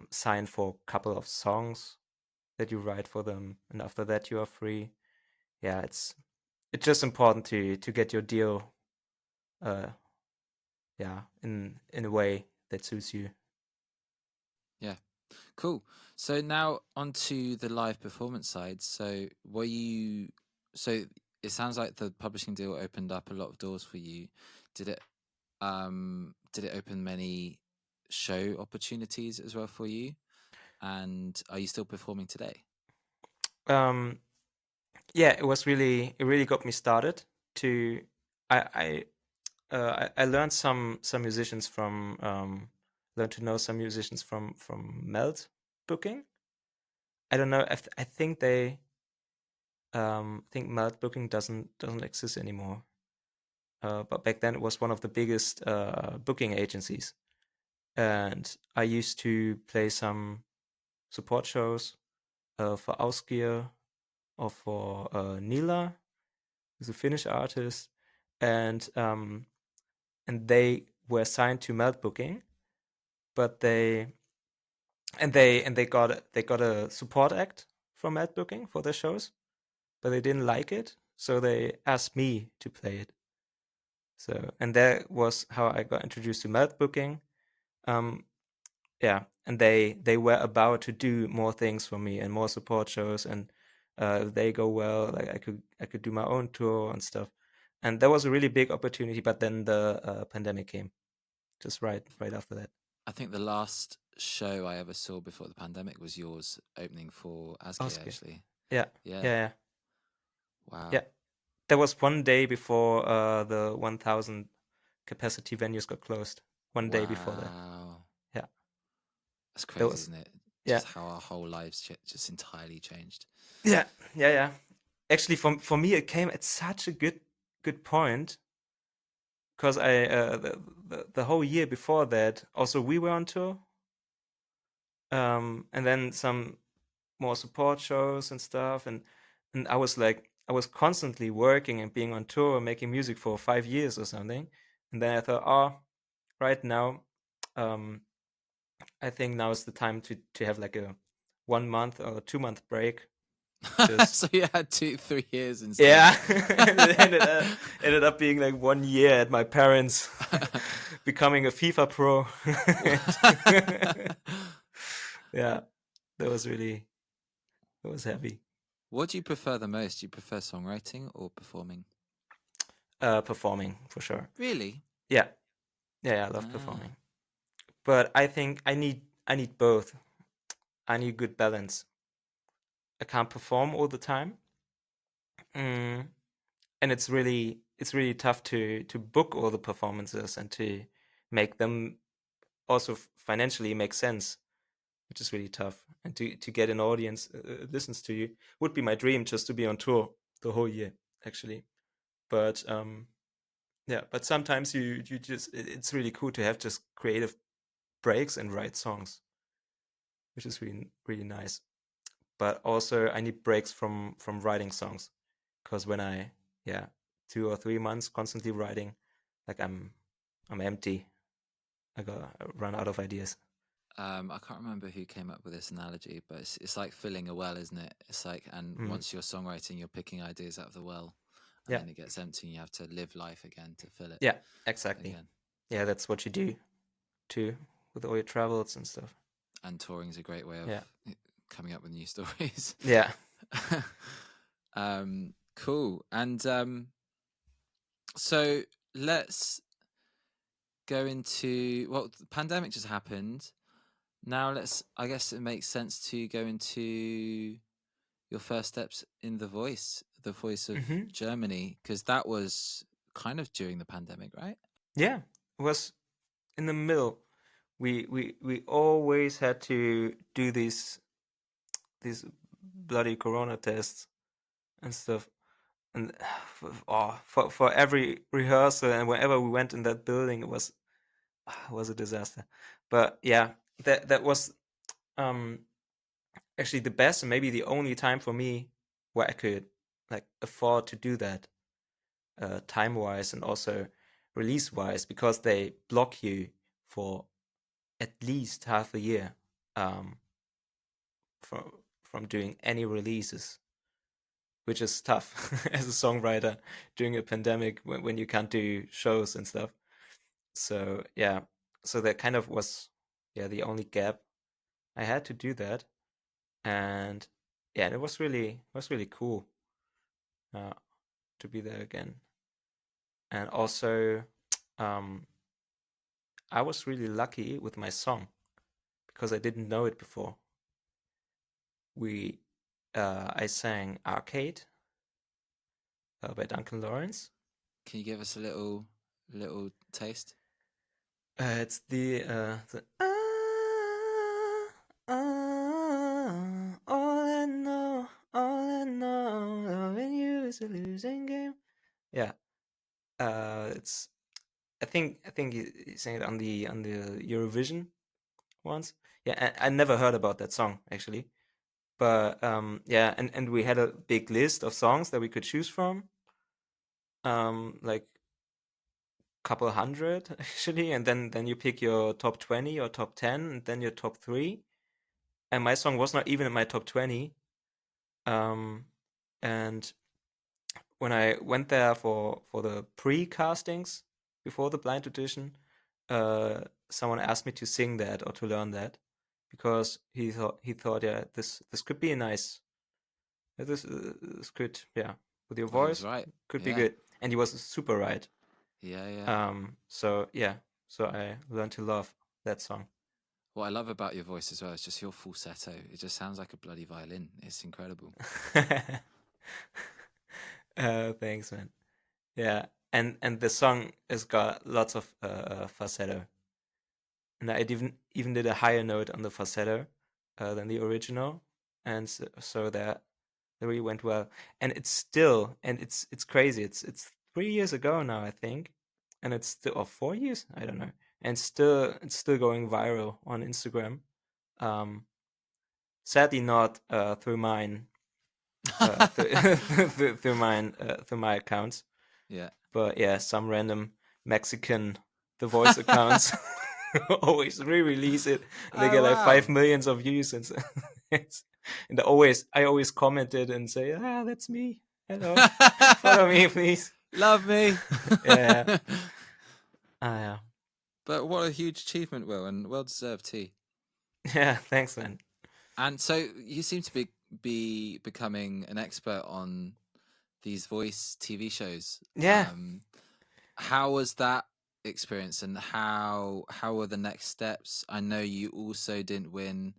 sign for a couple of songs that you write for them, and after that you are free. Yeah, it's just important to get your deal, uh, yeah, in a way that suits you. Yeah. Cool. So now onto the live performance side. So it sounds like the publishing deal opened up a lot of doors for you. Did it open many show opportunities as well for you? And are you still performing today? Um, yeah, it really got me started to. I learned some musicians from learned to know some musicians from Melt booking. I don't know. I think I think Melt booking doesn't exist anymore. But back then it was one of the biggest booking agencies, and I used to play some support shows for Ausgear, or for Nila, who's a Finnish artist, and they were signed to Melt Booking, but they got a support act from Melt Booking for their shows, but they didn't like it, so they asked me to play it. So, and that was how I got introduced to Melt Booking. Um, yeah, and they were about to do more things for me and more support shows, and if they go well, like I could do my own tour and stuff. and that was a really big opportunity. But then the pandemic came, just right after that. I think the last show I ever saw before the pandemic was yours opening for ASCII, Oscar. actually. Yeah, Yeah. yeah, Wow. yeah. That was one day before the 1,000 capacity venues got closed. One day before that. Wow. Yeah, That's that crazy, was. isn't it? Yeah, Just how our whole lives just entirely changed. yeah, yeah, yeah. Actually, for me, it came at such a good point because I the whole year before that also we were on tour, and then some more support shows and stuff, and I was constantly working and being on tour, making music for 5 years or something, and then I thought, oh, right now, um, I think now is the time to have like a 1 month or 2 month break. Just So you had 2, 3 years instead. yeah, and it ended up being like 1 year at my parents, becoming a FIFA pro. Yeah, that was really that was heavy. What do you prefer the most? Do you prefer songwriting or performing? Performing for sure. Really? Yeah, yeah, I love Ah. performing, but I think I need both. I need good balance. I can't perform all the time, mm, and it's really tough to book all the performances and to make them also financially make sense, which is really tough. And to get an audience listens to you would be my dream, just to be on tour the whole year, actually. But yeah, but sometimes you just it's really cool to have just creative breaks and write songs, which is really nice. But also I need breaks from writing songs, because when I yeah 2 or 3 months constantly writing, like I'm empty. I run out of ideas. I can't remember who came up with this analogy, but it's like filling a well, isn't it? It's like, and Mm, once you're songwriting, you're picking ideas out of the well, and yeah, then it gets empty, and you have to live life again to fill it yeah, exactly. again. Yeah, that's what you do too with all your travels and stuff. And touring is a great way of Yeah, coming up with new stories. yeah. Cool. And so let's go into, well, the pandemic just happened. Now I guess it makes sense to go into your first steps in the voice of Hmm. Germany, because that was kind of during the pandemic, right? Yeah, it was in the middle. We always had to do these bloody corona tests and stuff, and for every rehearsal and whenever we went in that building, it was a disaster. But yeah, that was um actually the best and maybe the only time for me where I could like afford to do that, time wise and also release wise, because they block you for at least half a year, um, from doing any releases, which is tough as a songwriter during a pandemic when you can't do shows and stuff. So yeah, so that kind of was yeah the only gap I had to do that, and yeah, it was really cool, uh, to be there again, and also um, I was really lucky with my song because I didn't know it before. We I sang Arcade, by Duncan Lawrence. Can you give us a little taste? It's the all I know, loving you is a losing game. Yeah, it's I think he sang it on the Eurovision once. Yeah, I never heard about that song actually, but yeah, and we had a big list of songs that we could choose from, like couple hundred actually, and then you pick your top 20 or top 10 and then your top 3, and my song was not even in my top 20. Um and when I went there for the pre-castings before the blind audition, uh someone asked me to sing that or to learn that, because he thought yeah, this could be a nice, this could, yeah, with your Well, he was voice right. could be Yeah. good. and he was super right. Yeah, yeah. So yeah, so I learned to love that song. What I love about your voice as well is just your falsetto. It just sounds like a bloody violin. It's incredible. Thanks, man. Yeah, and the song has got lots of falsetto, and I even did a higher note on the falsetto than the original, and so that really went well. And it's still, and it's crazy. It's 3 years ago now, I think, and it's still, or 4 years, I don't know, and still it's still going viral on Instagram. Um, Sadly, not through mine, through my accounts. Yeah. But yeah, some random Mexican The Voice accounts always re-release it, and they Oh get like wow. 5 million views, and it's, and I always commented and say, ah, that's me. Hello, follow me, please. Love me. Yeah, yeah, But what a huge achievement, Will, and well deserved too. yeah. Thanks, man. And so you seem to be becoming an expert on these voice TV shows. Yeah, How was that experience, and how were the next steps? I know you also didn't win,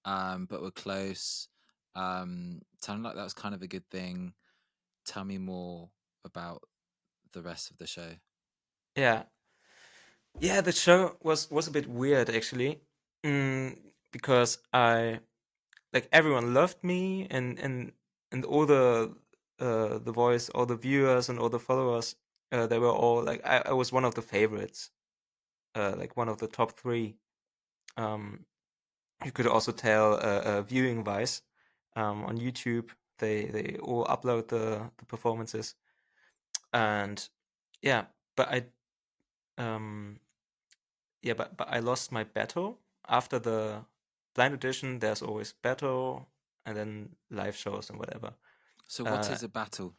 but were close. Sounded like that was kind of a good thing. Tell me more about the rest of the show. yeah, yeah. The show was a bit weird actually, mm, because I, like, everyone loved me, and all the voice, all the viewers and all the followers, they were all like, I was one of the favorites, like one of the top three. Um, you could also tell viewing wise, on YouTube they all upload the performances, and yeah, but um but I lost my battle after the blind audition. There's always battle, and then live shows and whatever. So, what Uh, is a battle?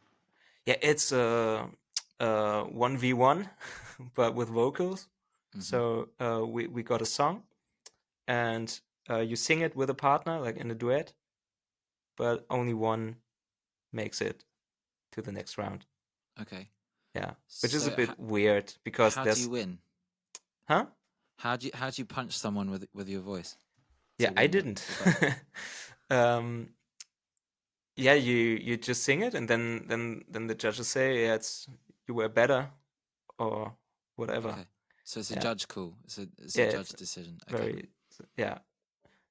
yeah, it's a 1v1, but with vocals. Hmm. So we got a song, and you sing it with a partner, like in a duet, but only one makes it to the next round. Okay. Yeah, which is a So, bit weird because how do there's, you win? huh? How do you punch someone with your voice Yeah, to I win didn't. the battle? um, yeah, you just sing it, and then the judges say, yeah, it's, you were better, or whatever. Okay. So it's a Yeah, judge call. It's a yeah, judge it's decision. Okay. very, yeah,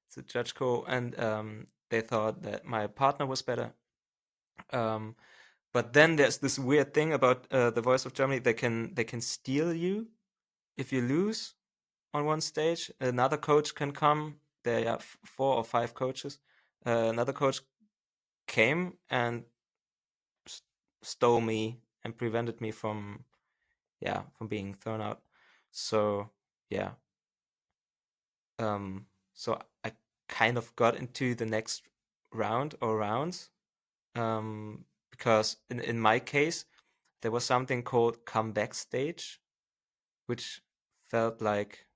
it's a judge call, and they thought that my partner was better. Um, but then there's this weird thing about the Voice of Germany. They can steal you if you lose on one stage. Another coach can come. There are 4 or 5 coaches. Another coach came and s- stole me and prevented me from, yeah, from being thrown out. So yeah, so I kind of got into the next round or rounds, because in my case there was something called comeback stage, which felt like,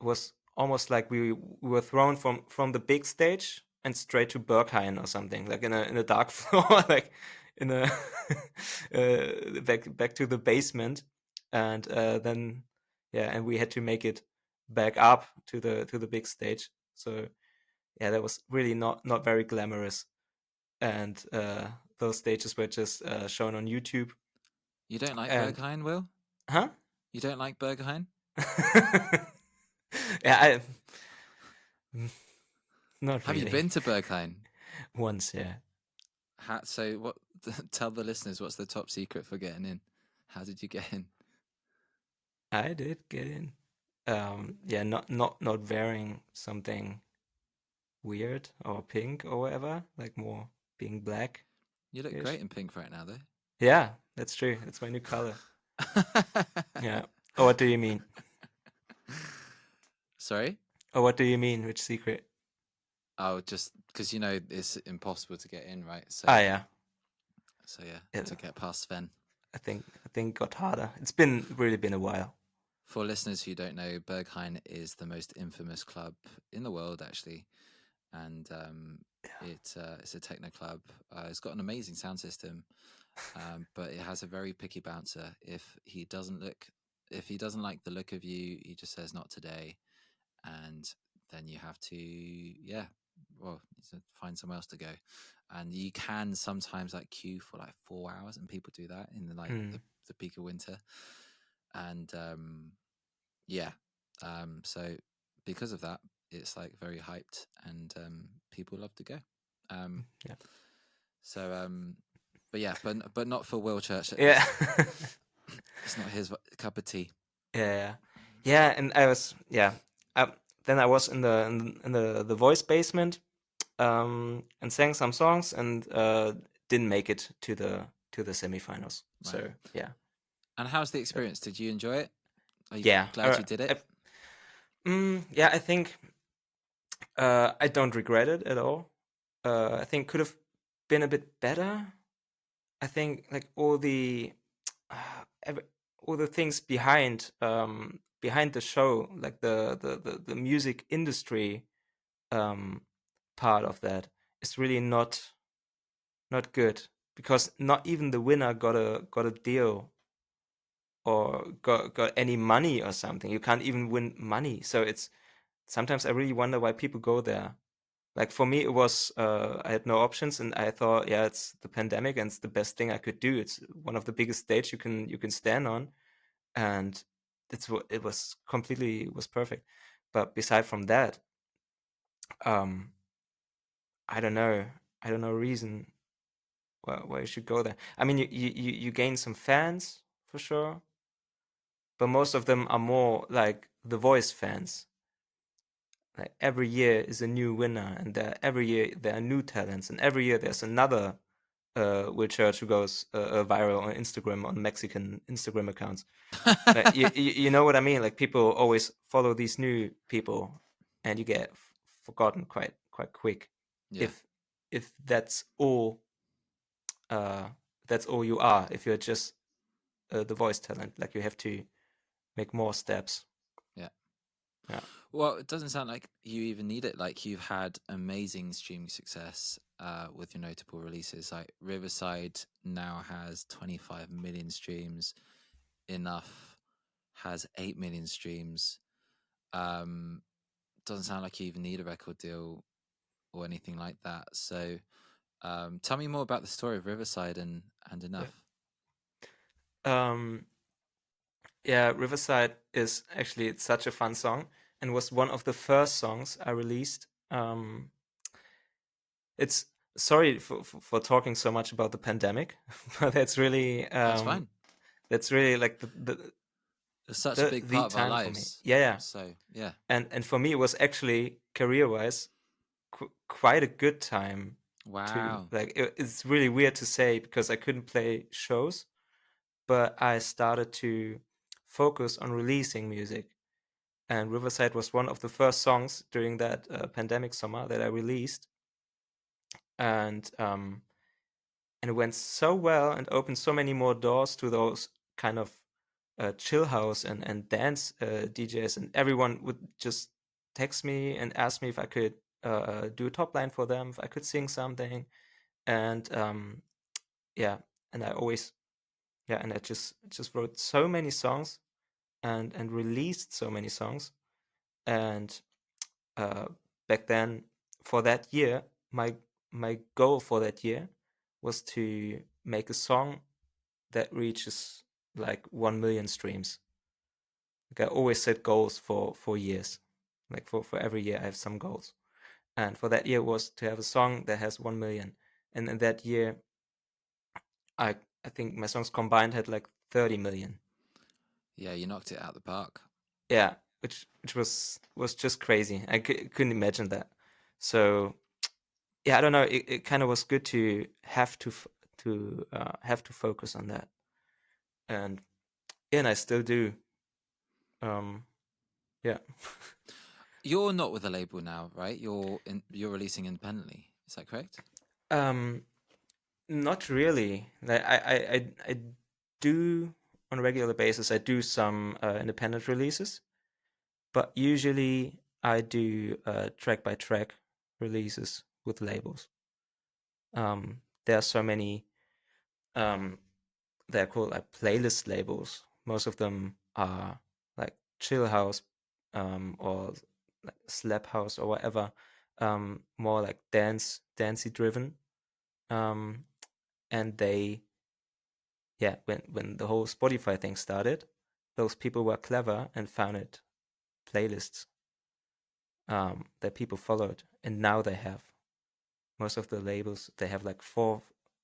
was almost like we were thrown from the big stage and straight to Berghain or something, like in a dark floor, like in a back to the basement, and then yeah, and we had to make it back up to the big stage. So yeah, that was really not very glamorous, and those stages were just shown on YouTube. You don't like And Berghain, Will? huh? You don't like Berghain? Yeah, not Have you really. been to Berghain? Once, yeah. So what? Tell the listeners what's the top secret for getting in. How did you get in? I did get in. Yeah, not wearing something weird or pink or whatever, like more being blackish. You look great in pink right now, though. Yeah, that's true. It's my new color. Yeah. Oh, what do you mean? Sorry? Oh, what do you mean? Which secret? Oh, just because it's impossible to get in, right? So, Ah, yeah. so yeah, Yeah. to get past Sven. I think got harder. It's really been a while. For listeners who don't know, Berghain is the most infamous club in the world, actually, and it's a techno club. It's got an amazing sound system. but it has a very picky bouncer. If he doesn't like the look of you, he just says not today, and then you have to, yeah, well, find somewhere else to go. And you can sometimes like queue for like 4 hours, and people do that in like Mm, the peak of winter. And yeah, so because of that, it's like very hyped, and people love to go. Um, yeah. so, but yeah, but not for Will Church. Yeah. It's not his cup of tea. Yeah. Yeah, and I was then I was in the voice basement and sang some songs and didn't make it to the semifinals. Right. So, yeah. And how's the That- experience? Did you enjoy it? Are you Yeah. glad you did it? Yeah, I think I don't regret it at all. I think could have been a bit better. I think like every, all the things behind the show, like the music industry um, part of that, is really not good because not even the winner got a deal or got any money or something. You can't even win money, so it's sometimes I really wonder why people go there. Like for me, it was I had no options, and I thought, yeah, it's the pandemic, and it's the best thing I could do. It's one of the biggest stage you can stand on, and it was completely was perfect. But beside from that, um, I don't know, I don't know reason why you should go there. I mean, you gain some fans for sure, but most of them are more like The Voice fans. Like every year is a new winner, and every year there are new talents, and every year there's another Will Church who goes viral on Instagram on Mexican Instagram accounts. Like you know what I mean? Like people always follow these new people, and you get forgotten quite quick Yeah, if if uh, that's all you are. If you're just the voice talent, like you have to make more steps. yeah. Yeah, Well, it doesn't sound like you even need it. Like you've had amazing streaming success with your notable releases. Like Riverside now has 25 million streams. Enough has 8 million streams. Um, doesn't sound like you even need a record deal or anything like that. So, tell me more about the story of Riverside and yeah. Enough. Um, yeah, Riverside is actually it's such a fun song and was one of the first songs I released. It's sorry for talking so much about the pandemic, but That's fine. that's really like It's such a big the part of our time for me. lives. Yeah, yeah. So yeah. And for me, it was actually career wise quite a good time to Wow. like. It's really weird to say because I couldn't play shows, but I started to focus on releasing music. And Riverside was one of the first songs during that pandemic summer that I released, and it went so well and opened so many more doors to those kind of chill house and dance DJs, and everyone would just text me and ask me if I could do a top line for them, if I could sing something, and yeah, and I always and I just wrote so many songs and released so many songs, and uh, back then for that year, my goal for that year was to make a song that reaches like 1 million streams. Like I always set goals for years. Like for every year I have some goals. And for that year was to have a song that has 1 million. And in that year I I think my songs combined had like 30 million. Yeah, you knocked it out the park. Yeah, which was just crazy. Couldn't imagine that. So yeah, I don't know. It kind of was good to have to focus on that, and yeah, and I still do. Um, yeah. You're not with a label now, right? You're releasing independently. Is that correct? um, Not really. Like I do on a regular basis. I do some independent releases, but usually I do track by track releases with labels. There are so many. Um, they're called like playlist labels. Most of them are like chill house, or like slap house or whatever, more like dancey driven. Um, and they, yeah, when the whole Spotify thing started, those people were clever and founded playlists, that people followed, and now they have most of the labels. They have like 4,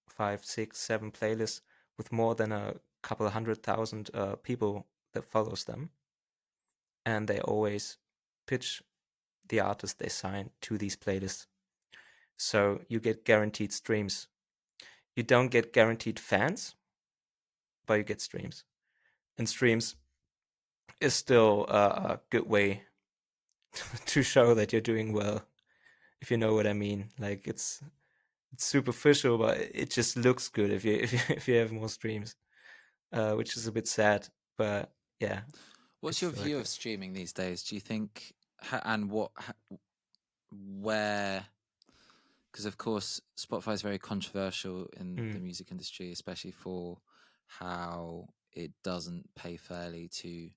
5, 6, 7 playlists with more than a couple 100,000 people that follows them, and they always pitch the artists they sign to these playlists. So you get guaranteed streams. You don't get guaranteed fans, but you get streams. And streams is still a good way to show that you're doing well, if you know what I mean. Like it's superficial, but it just looks good if you if you have more streams, which is a bit sad. But yeah, What's it's your still like view of that. streaming these days? Do you think, and what, where? Because of course, Spotify is very controversial in the Mm, music industry, especially for how it doesn't pay fairly to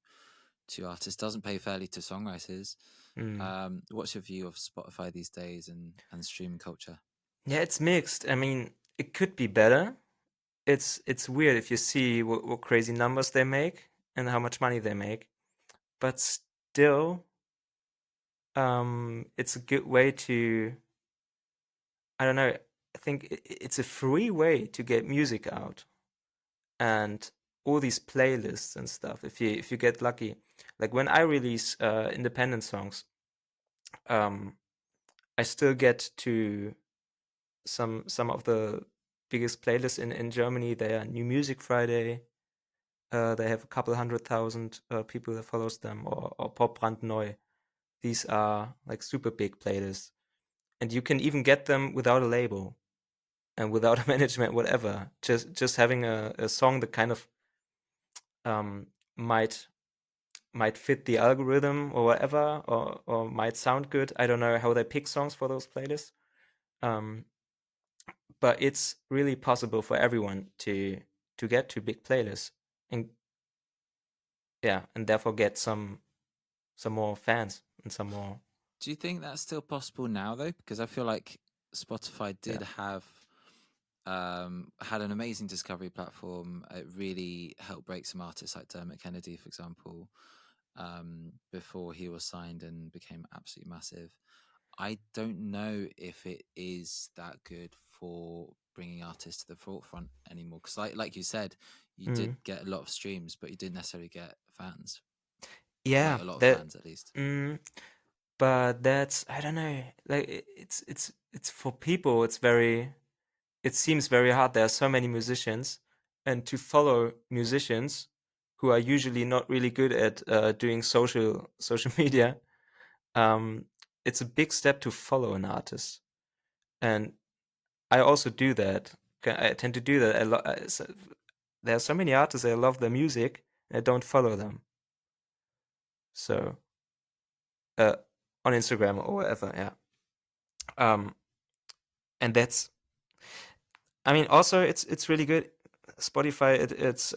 artists, doesn't pay fairly to songwriters. mm. What's your view of Spotify these days and streaming culture? Yeah, it's mixed. I mean, it could be better. It's weird if you see what crazy numbers they make and how much money they make, but still, it's a good way to, I don't know. I think it's a free way to get music out, and all these playlists and stuff. If you get lucky, like when I release independent songs, um, I still get to some of the biggest playlists in Germany. They are New Music Friday. They have a couple 100,000 people that follows them, or Pop Brandneu. These are like super big playlists, and you can even get them without a label and without a management, whatever. Just having a song that kind of, um, might might fit the algorithm or whatever, or might sound good. I don't know how they pick songs for those playlists. Um, but it's really possible for everyone to get to big playlists, and yeah, and therefore get some more fans and some more, Do you think that's still possible now though? Because I feel like Spotify yeah. did have had an amazing discovery platform. It really helped break some artists like Dermot Kennedy, for example, before he was signed and became absolutely massive. I don't know if it is that good for bringing artists to the forefront anymore. Because, like you said, you did Mm. get a lot of streams, but you didn't necessarily get fans, Yeah, like a lot of that. fans at least. Mm, but that's, I don't know. Like it's for people. It's very. It seems very hard. There are so many musicians, and to follow musicians who are usually not really good at doing social media. Um, it's a big step to follow an artist, and I also do that. I tend to do that. There are so many artists. I love their music, and I don't follow them. So, uh, on Instagram or whatever, yeah. Um, and that's. I mean, also it's really good. Spotify, it's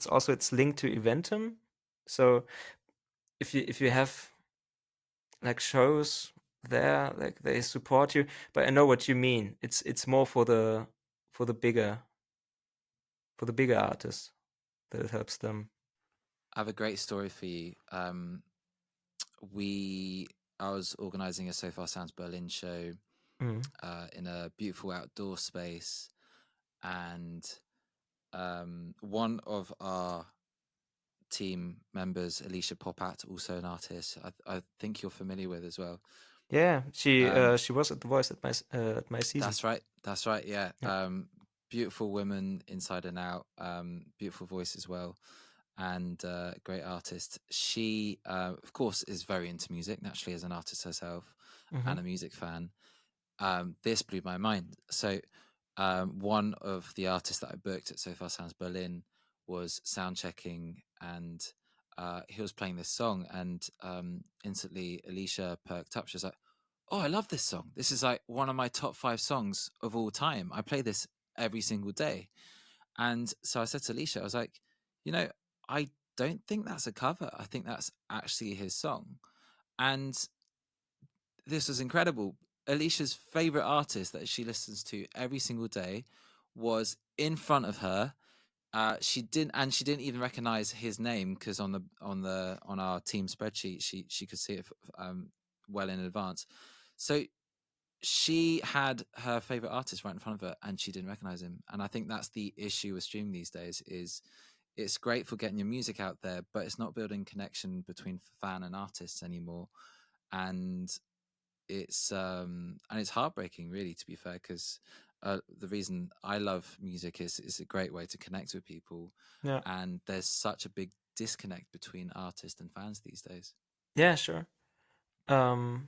also it's linked to Eventum, so if you have like shows there, like they support you. But I know what you mean. It's more for the bigger for the bigger artists that it helps them. I have a great story for you. We I was organizing a So Far Sounds Berlin show Mm. in a beautiful outdoor space, and one of our team members, Alicia Popat, also an artist, I think you're familiar with as well. Yeah, Um, she was at the Voice at my season. that's right. That's right. Yeah. Yeah. Beautiful woman inside and out. Beautiful voice as well, and great artist. She, of course, is very into music naturally as an artist herself Hmm. and a music fan. This blew my mind. So, one of the artists that I booked at So Far Sounds Berlin was sound checking, and he was playing this song, and instantly Alicia perked up. She was like, "Oh, I love this song. This is like one of my top 5 songs of all time. I play this every single day." And so I said to Alicia, I was like, you know, I don't think that's a cover. I think that's actually his song. And this was incredible. Alicia's favorite artist that she listens to every single day was in front of her. She didn't even recognize his name because on our team spreadsheet she could see it well in advance. So she had her favorite artist right in front of her, and she didn't recognize him. And I think that's the issue with streaming these days: is it's great for getting your music out there, but it's not building connection between fan and artists anymore. And it's heartbreaking, really, to be fair, because the reason I love music is it's a great way to connect with people, Yeah. and there's such a big disconnect between artists and fans these days. Yeah, sure. Um,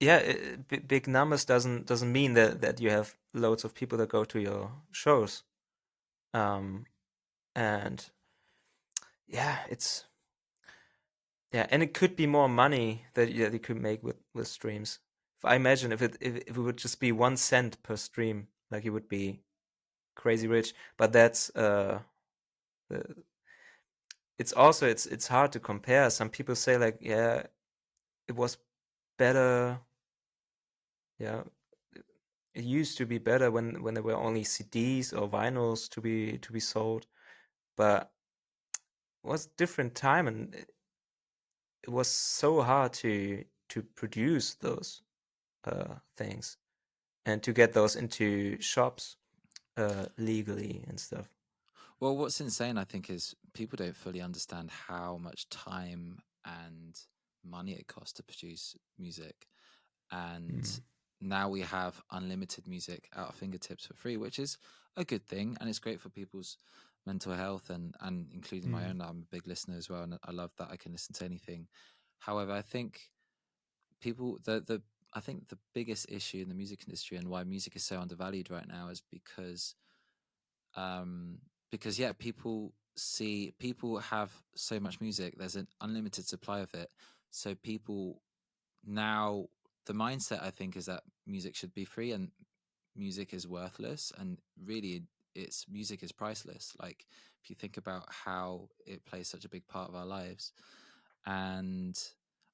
yeah, big numbers doesn't mean that you have loads of people that go to your shows. Um, and yeah, it's yeah, and it could be more money that you could make with streams. If I imagine if it would just be 1 cent per stream, like it would be crazy rich. But that's the, it's also it's hard to compare. Some people say like, yeah, it was better. Yeah, it used to be better when there were only CDs or vinyls to be sold, but it was a different time, and it was so hard to produce those things and to get those into shops legally and stuff. Well, what's insane, I think, is people don't fully understand how much time and money it costs to produce music. And Mm. now we have unlimited music at our fingertips for free, which is a good thing. And it's great for people's mental health and including my Mm. own. I'm a big listener as well. And I love that I can listen to anything. However, I think people, I think the biggest issue in the music industry and why music is so undervalued right now is um, because yeah, people have so much music. There's an unlimited supply of it, so people now the mindset I think is that music should be free and music is worthless, and really it's music is priceless. Like if you think about how it plays such a big part of our lives, and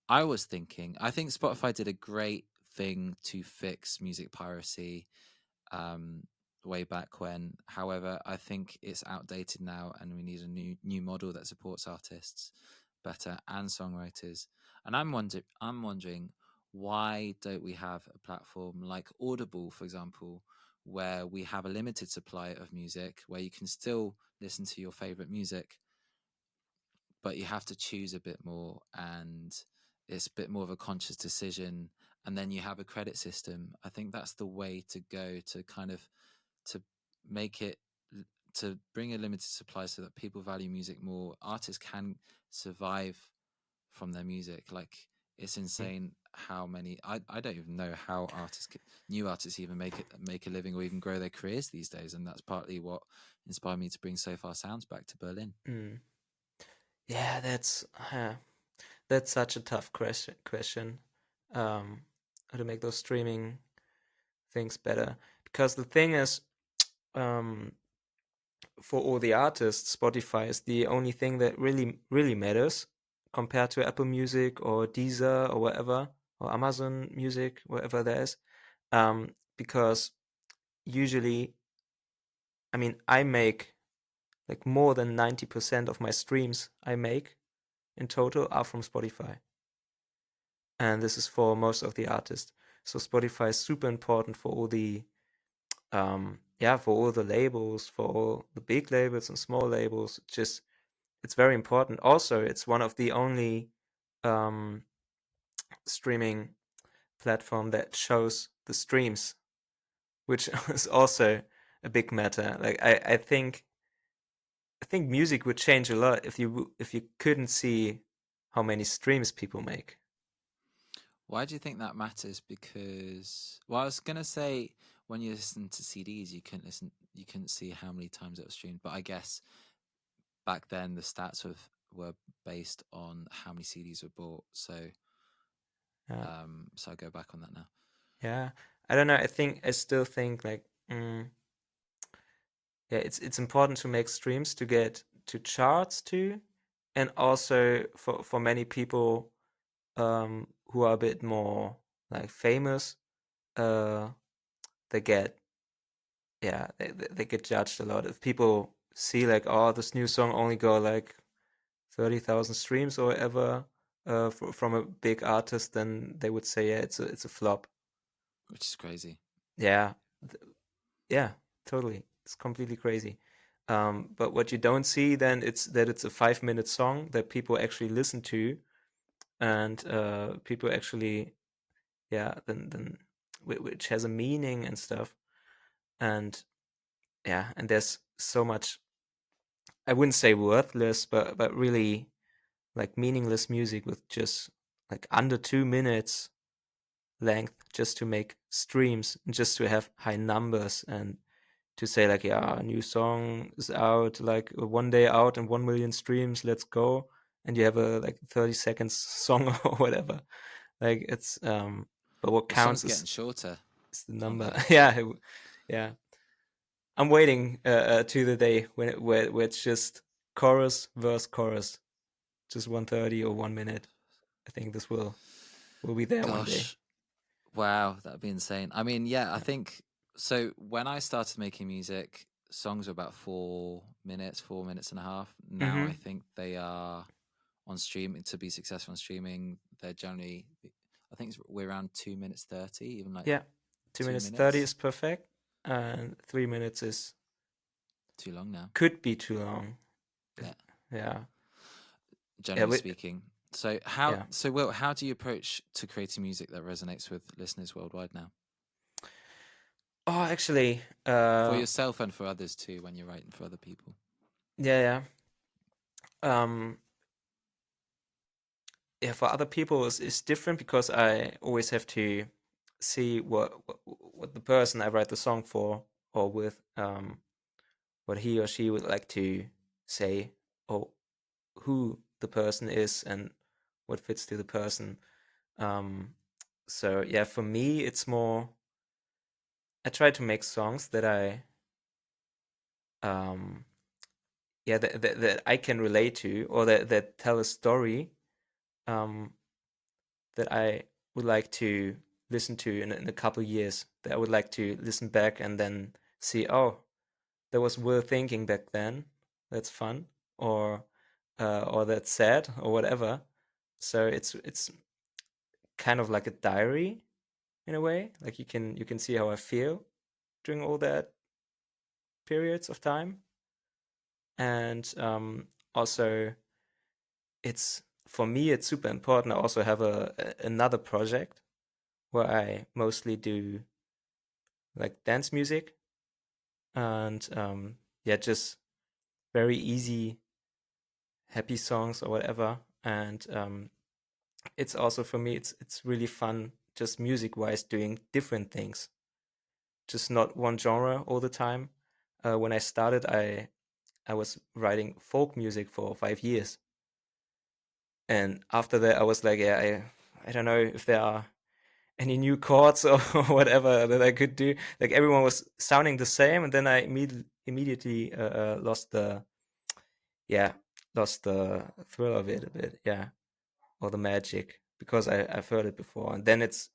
I think Spotify did a great thing to fix music piracy um, way back when. However, I think it's outdated now, and we need a new model that supports artists better and songwriters. And I'm wondering why don't we have a platform like Audible, for example, where we have a limited supply of music, where you can still listen to your favorite music, but you have to choose a bit more, and it's a bit more of a conscious decision. And then you have a credit system. I think that's the way to go to kind of to make it to bring a limited supply so that people value music more. Artists can survive from their music. Like it's Mm. insane how many I don't even know how new artists even make a living or even grow their careers these days. And that's partly what inspired me to bring So Far Sounds back to Berlin. Mm. Yeah, that's such a tough question. How to make those streaming things better? Because the thing is, um, for all the artists, Spotify is the only thing that really matters compared to Apple Music or Deezer or whatever, or Amazon Music, whatever there is. Because usually, I mean, I make like more than 90% of my streams I make in total are from Spotify. And this is for most of the artists. So Spotify is super important for all the yeah, for all the labels, for all the big labels and small labels. Just it's very important. Also, it's one of the only um, streaming platform that shows the streams, which is also a big matter. Like I think music would change a lot if you couldn't see how many streams people make. Why do you think that matters? Because, well, I was gonna say when you listen to CDs, you couldn't see how many times it was streamed. But I guess back then the stats were based on how many CDs were bought. Yeah, So I go back on that now. yeah. I don't know. I still think like yeah, it's important to make streams to get to charts too, and also for many people who are a bit more like famous, uh, they get they get judged a lot. If people see like, oh, this new song only go like 30,000 streams or whatever from a big artist, then they would say, yeah, it's a flop. which is crazy. Yeah, yeah, totally. It's completely crazy. But what you don't see then it's that it's a 5 minute song that people actually listen to, and people actually, yeah, then which has a meaning and stuff, and yeah, and there's so much. I wouldn't say worthless, but really like meaningless music with just like under 2 minutes length, just to make streams and just to have high numbers, and to say like, yeah, a new song is out, like one day out and 1 million streams, let's go, and you have a like 30 seconds song or whatever. Like it's but what Well, songs counts getting shorter, is the aren't number. they? Yeah, yeah. I'm waiting to the day where it's just chorus verse chorus, just 130 or 1 minute. I think this will be there one day. Gosh, wow, that'd be insane. I mean, yeah, I think so. When I started making music, songs were about 4 minutes, 4 minutes and a half. Now I Mm-hmm. think they are on streaming to be successful on streaming. They're generally, I think we're around 2 minutes 30, even like Yeah, two two minutes 30 minutes. is perfect, and 3 minutes is Too long now. could be too long. Yeah, Yeah, yeah, generally speaking. So how yeah. so Will, how do you approach to creating music that resonates with listeners worldwide now? Oh, actually, For yourself and for others too when you're writing for other people. yeah, yeah. Yeah, for other people is different because I always have to see what the person I write the song for or with, what he or she would like to say, or who the person is and what fits to the person. Um, so yeah, for me, it's more. I try to make songs that um, yeah, that I can relate to, or that tell a story, um, that I would like to listen to in a couple years. That I would like to listen back and then see, oh, that was worth thinking back then. That's fun, or that's sad, or whatever. So it's kind of like a diary in a way. Like you can see how I feel during all that periods of time, and also it's for me it's super important. I also have another project where I mostly do like dance music, and yeah, just very easy happy songs or whatever. And it's also for me it's really fun, just music wise, doing different things, just not one genre all the time. When I started, I was writing folk music for 5 years, and after that I was like, yeah, I don't know if there are any new chords or whatever that I could do. Like everyone was sounding the same, and then I immediately lost the, yeah, lost the thrill of it a bit, yeah, or the magic, because I've heard it before, and then it's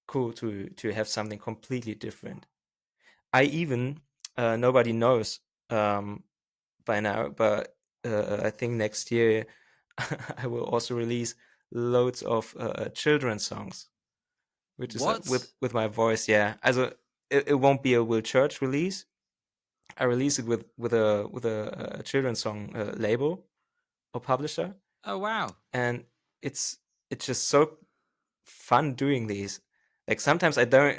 cool to have something completely different. I even nobody knows by now, but I think next year I will also release loads of children's songs, which is What? with my voice. Yeah, also it won't be a Will Church release. I release it with a children's song label or publisher, Oh wow. and it's it's just so fun doing these. Like sometimes I don't.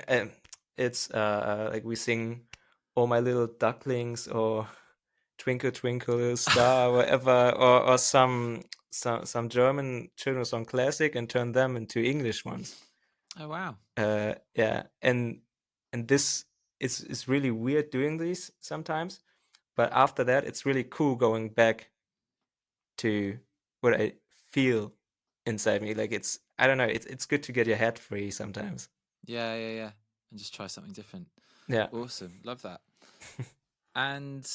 It's like we sing "All My Little Ducklings" or "Twinkle Twinkle Little Star," whatever, or some German children's song classic, and turn them into English ones. Oh wow. Yeah, and this is really weird doing these sometimes, but after that, it's really cool going back to what I feel inside me. Like it's I don't know. It's good to get your head free sometimes. Yeah, yeah, yeah. And just try something different. Yeah. Awesome. Love that. And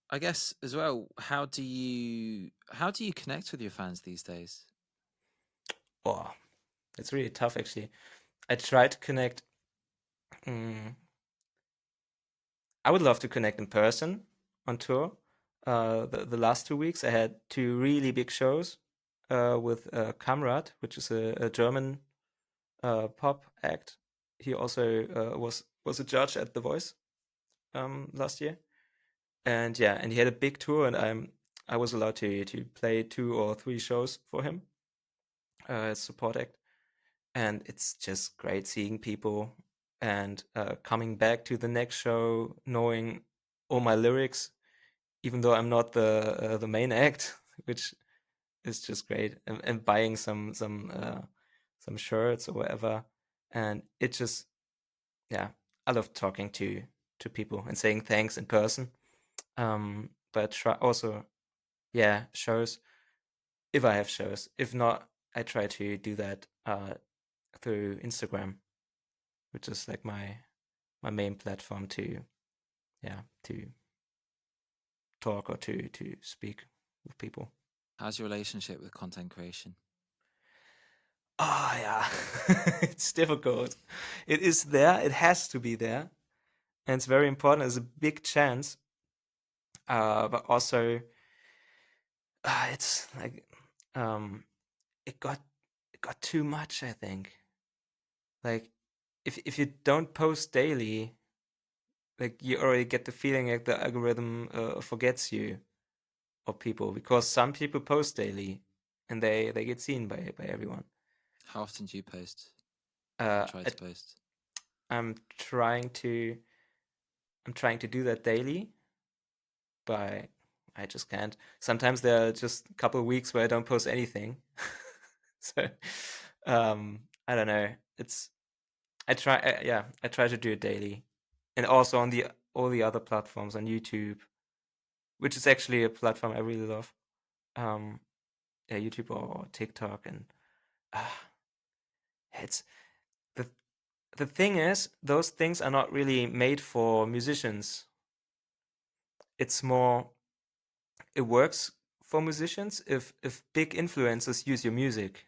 I guess as well, how do you connect with your fans these days? Oh, it's really tough actually. I try to connect. Mm, I would love to connect in person on tour. The last 2 weeks, I had two really big shows with Kamrat, which is a German pop act. He also was a judge at The Voice last year, and yeah, and he had a big tour, and I was allowed to play 2 or 3 shows for him as support act, and it's just great seeing people and coming back to the next show knowing all my lyrics, even though I'm not the main act, which is just great, and buying some shirts or whatever, and it just yeah, I love talking to people and saying thanks in person. But try also yeah shows if I have shows. If not, I try to do that through Instagram, which is like my main platform to yeah to talk or to speak with people. How's your relationship with content creation? Ah, yeah, it's difficult. It is there. It has to be there, and it's very important. It's a big chance, but also it's like um, it got it got too much. I think like if you don't post daily, like you already get the feeling like the algorithm forgets you or people because some people post daily and they get seen by everyone. How often do you post or Uh, try I, to post? I'm trying to I'm trying to do that daily, but I just can't. Sometimes there are just a couple of weeks where I don't post anything. So I don't know. It's I try to do it daily, and also on the all the other platforms on YouTube, which is actually a platform I really love. Um, yeah, YouTube or TikTok, and uh, it's the the thing is those things are not really made for musicians. It's more it works for musicians if big influencers use your music,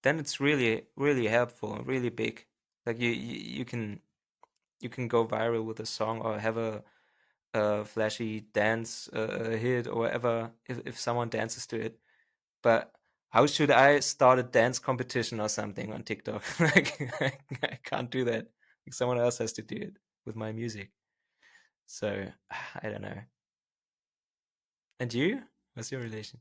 then it's really helpful and really big. Like you can go viral with a song or have a flashy dance hit or whatever if someone dances to it. But how should I start a dance competition or something on TikTok? Like I can't do that. Like someone else has to do it with my music. So I don't know. And you? What's your relation?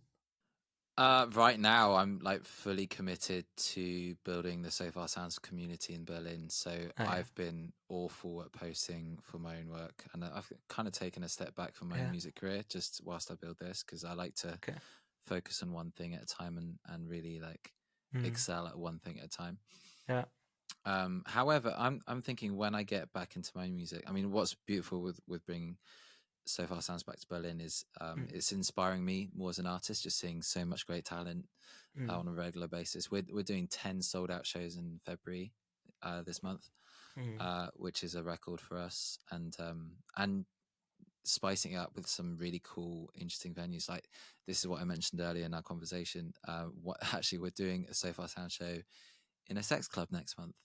Right now, I'm like fully committed to building the So Far Sounds community in Berlin. So Oh yeah. I've been awful at posting for my own work, and I've kind of taken a step back from my own Yeah. music career just whilst I build this because I like to Okay. focus on one thing at a time and really like Mm. excel at one thing at a time. Yeah. However, I'm thinking when I get back into my music, I mean, what's beautiful with bringing So Far Sounds back to Berlin is Mm. it's inspiring me more as an artist, just seeing so much great talent Mm. on a regular basis. We're doing 10 sold out shows in February this month, Mm. which is a record for us, and spicing it up with some really cool, interesting venues. Like this is what I mentioned earlier in our conversation. What actually we're doing a So Far Sound show in a sex club next month,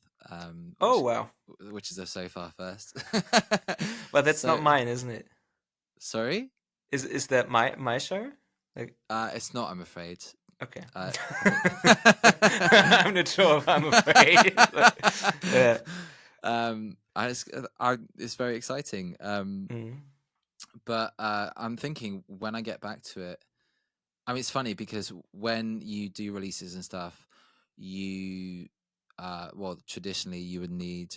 Oh wow. which is a so far first. But that's not So mine, isn't it? sorry, Is that my show? Like it's not. I'm afraid. okay. I think. I'm not sure if I'm afraid. But, yeah. It's very exciting. Mm. But I'm thinking when I get back to it, I mean, it's funny because when you do releases and stuff, you, well, traditionally you would need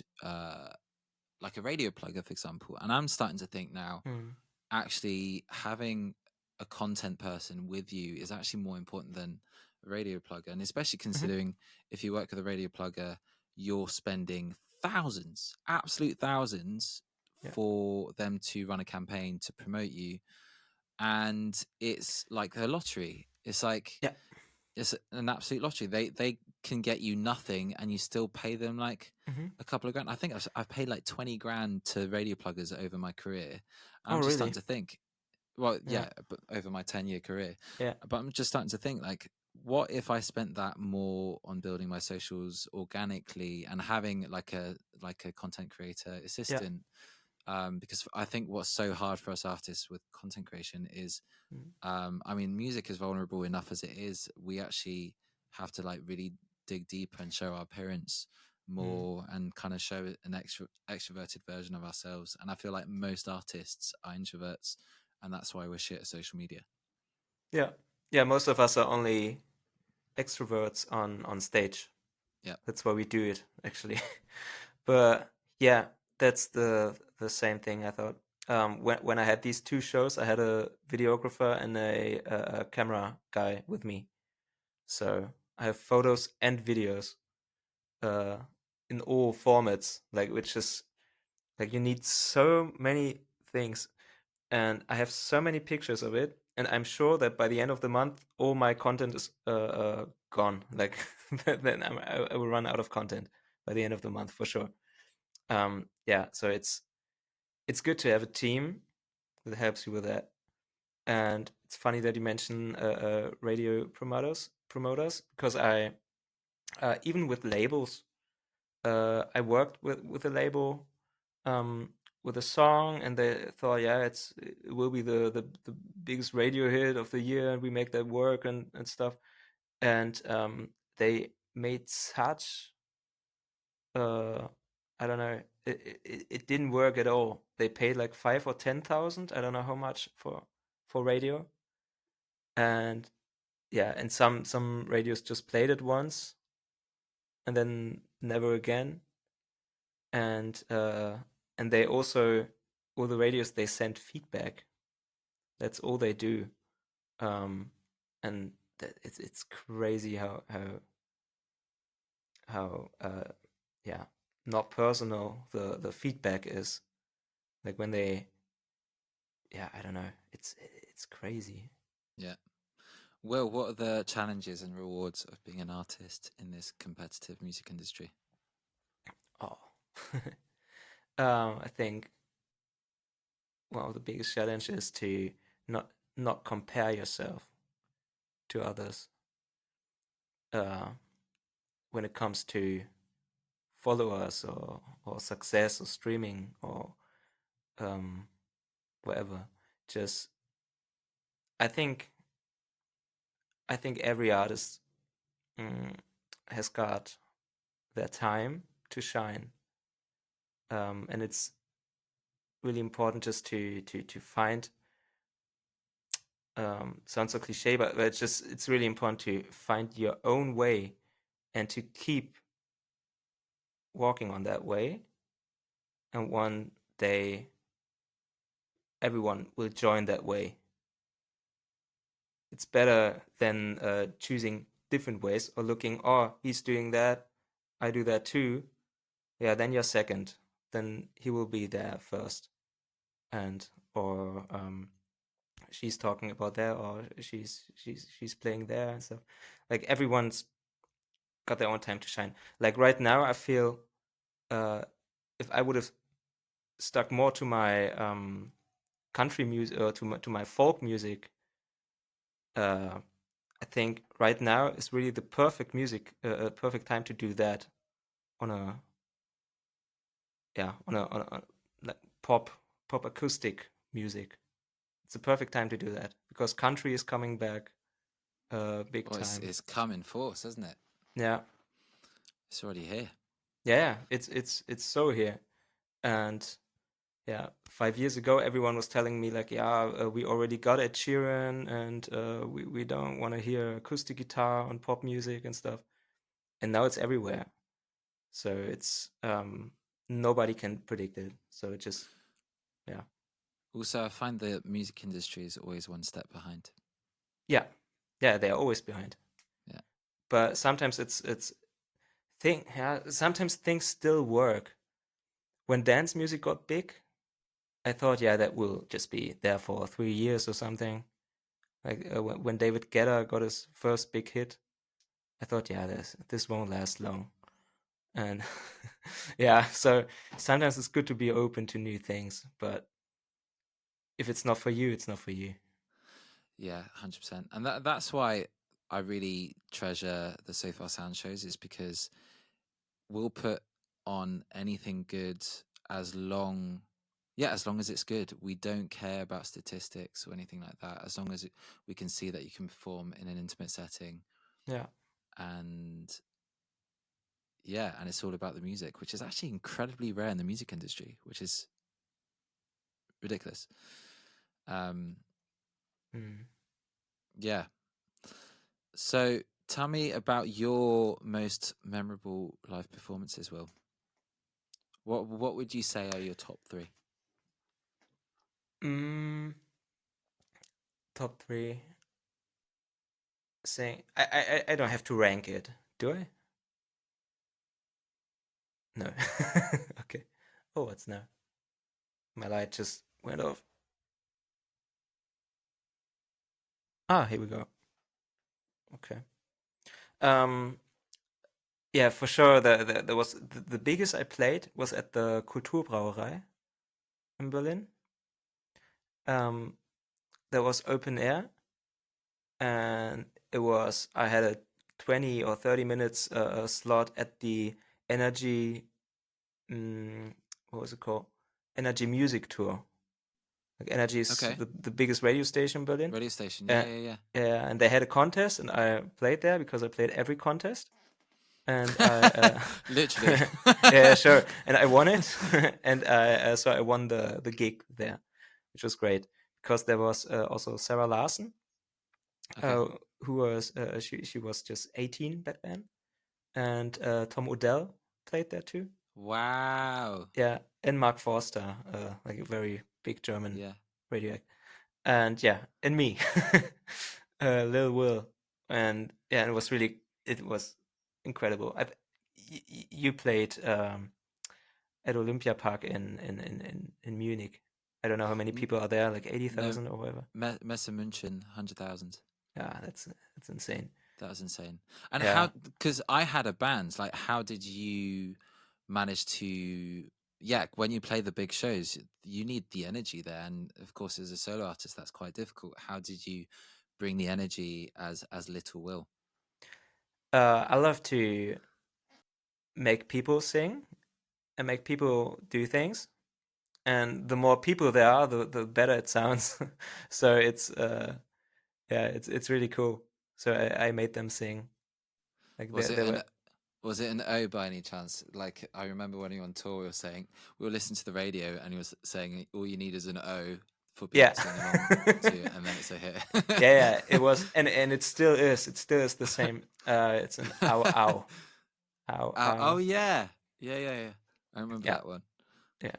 like a radio plugger, for example. And I'm starting to think now, Mm. actually having a content person with you is actually more important than a radio plugger. And especially Mhm. considering if you work with a radio plugger, you're spending thousands, absolute thousands, Yeah. for them to run a campaign to promote you. And it's like a lottery. It's like Yeah. it's an absolute lottery. They can get you nothing, and you still pay them like Hmm. a couple of grand. I think I've paid like 20 grand to radio pluggers over my career. Oh, I'm just starting really? to think, well, Yeah, yeah, but over my 10-year career. yeah. But I'm just starting to think, like, what if I spent that more on building my socials organically and having like a content creator Yeah. assistant? Because I think what's so hard for us artists with content creation is, Mm. I mean, music is vulnerable enough as it is. We actually have to like really dig deeper and show our appearance Mm. more and kind of show an extroverted version of ourselves. And I feel like most artists are introverts, and that's why we're shit at social media. Yeah. Yeah, most of us are only extroverts on stage. Yeah, That's why we do it, actually. But yeah, that's the same thing I thought. When I had these two shows, I had a videographer and a camera guy with me. So I have photos and videos uh, in all formats, like which is like you need so many things, and I have so many pictures of it, and I'm sure that by the end of the month, all my content is gone. Like then I will run out of content by the end of the month for sure. Yeah, so it's good to have a team that helps you with that. And it's funny that you mention radio promoters because I even with labels, I worked with a label um, with a song, and they thought, yeah, it will be the biggest radio hit of the year, and we make that work and stuff. And they made such I don't know, it didn't work at all. They paid like 5 or 10,000, I don't know how much for radio, and yeah, and some radios just played it once and then never again. And and they also, all the radios, they send feedback. That's all they do. um and it's crazy how yeah, not personal the feedback is, like when they, yeah, I don't know, it's crazy. yeah. Well, what are the challenges and rewards of being an artist in this competitive music industry? Oh. I think one of the biggest challenges is to not compare yourself to others uh when it comes to followers or success or streaming or um whatever. Just I think I think every artist mm, has got their time to shine, and it's really important just to find. Sounds so cliche, but it's really important to find your own way and to keep walking on that way. And one day, everyone will join that way. It's better than choosing different ways or looking, oh, he's doing that, I do that too. Yeah, then you're second. Then he will be there first, and or she's talking about there, or she's playing there and stuff. Like everyone's got their own time to shine. Like right now, I feel uh, if I would have stuck more to my country music or to my folk music, uh, I think right now is really the perfect music, perfect time to do that on a, yeah, on a like pop acoustic music. It's the perfect time to do that because country is coming back big Well, time. it's come in force, isn't it? Yeah, It's already here. yeah, it's so here. And yeah, 5 years ago, everyone was telling me like, yeah, we already got Ed Sheeran, and we don't want to hear acoustic guitar on pop music and stuff. And now it's everywhere. So it's nobody can predict it. So it just, yeah, Also, I find the music industry is always one step behind. yeah, yeah. They're always behind. Yeah. But sometimes yeah, sometimes things still work. When dance music got big, I thought, yeah, that will just be there for 3 years or something. Like when David Guetta got his first big hit. I thought, yeah, this won't last long. And yeah, so sometimes it's good to be open to new things, but if it's not for you, it's not for you. Yeah, 100%. And that's why I really treasure the So Far Sound shows, is because we'll put on anything good as long as long as it's good. We don't care about statistics or anything like that, as long as we can see that you can perform in an intimate setting. Yeah. And yeah, and it's all about the music, which is actually incredibly rare in the music industry, which is ridiculous. um Mm. yeah, so tell me about your most memorable live performances, Will. What would you say are your top three? Mm, top three. Saying I don't have to rank it, do I? No. Okay. Oh, what's now? My light just went off. Ah, here we go. Okay. Um, yeah, for sure. There was the biggest I played was at the Kulturbrauerei in Berlin. Um, there was open air, and I had a 20 or 30 minutes slot at the Energy. Mm, what was it called? Energy Music Tour. Like Energy is Okay. the biggest radio station in Berlin. Radio station. Uh, Yeah, yeah, yeah. and they had a contest, and I played there because I played every contest. And Literally. yeah, sure. And I won it, and so I won the gig there, which was great because there was also Sarah Larson, Okay. uh, who was she was just 18 back then, and Tom Odell played there too. Wow. Yeah, and Mark Forster, like a very big German Yeah. radio act. And yeah, and me, Lil Will, and yeah, it was incredible. You played at Olympia Park in Munich. I don't know how many N- people are there, like no, 80,000 or whatever. Messe München, 100,000. Yeah, that's insane. That was insane. And Yeah. how, because I had a band, like, how did you manage to, yeah, when you play the big shows, you need the energy there. And of course, as a solo artist, that's quite difficult. How did you bring the energy as Little Will? I love to make people sing and make people do things. And the more people there are, the better it sounds. So yeah, it's really cool. So I made them sing. Like Was it they an were Was it an O by any chance? Like, I remember when you were on tour, we were saying, we were listening to the radio and he was saying, all you need is an O for people yeah. to sing along to, and then it's a hit. Yeah, it was, and it still is. It still is the same. It's an ow ow ow Oh, ow. yeah. Yeah, yeah, yeah. I remember Yeah, that one. yeah.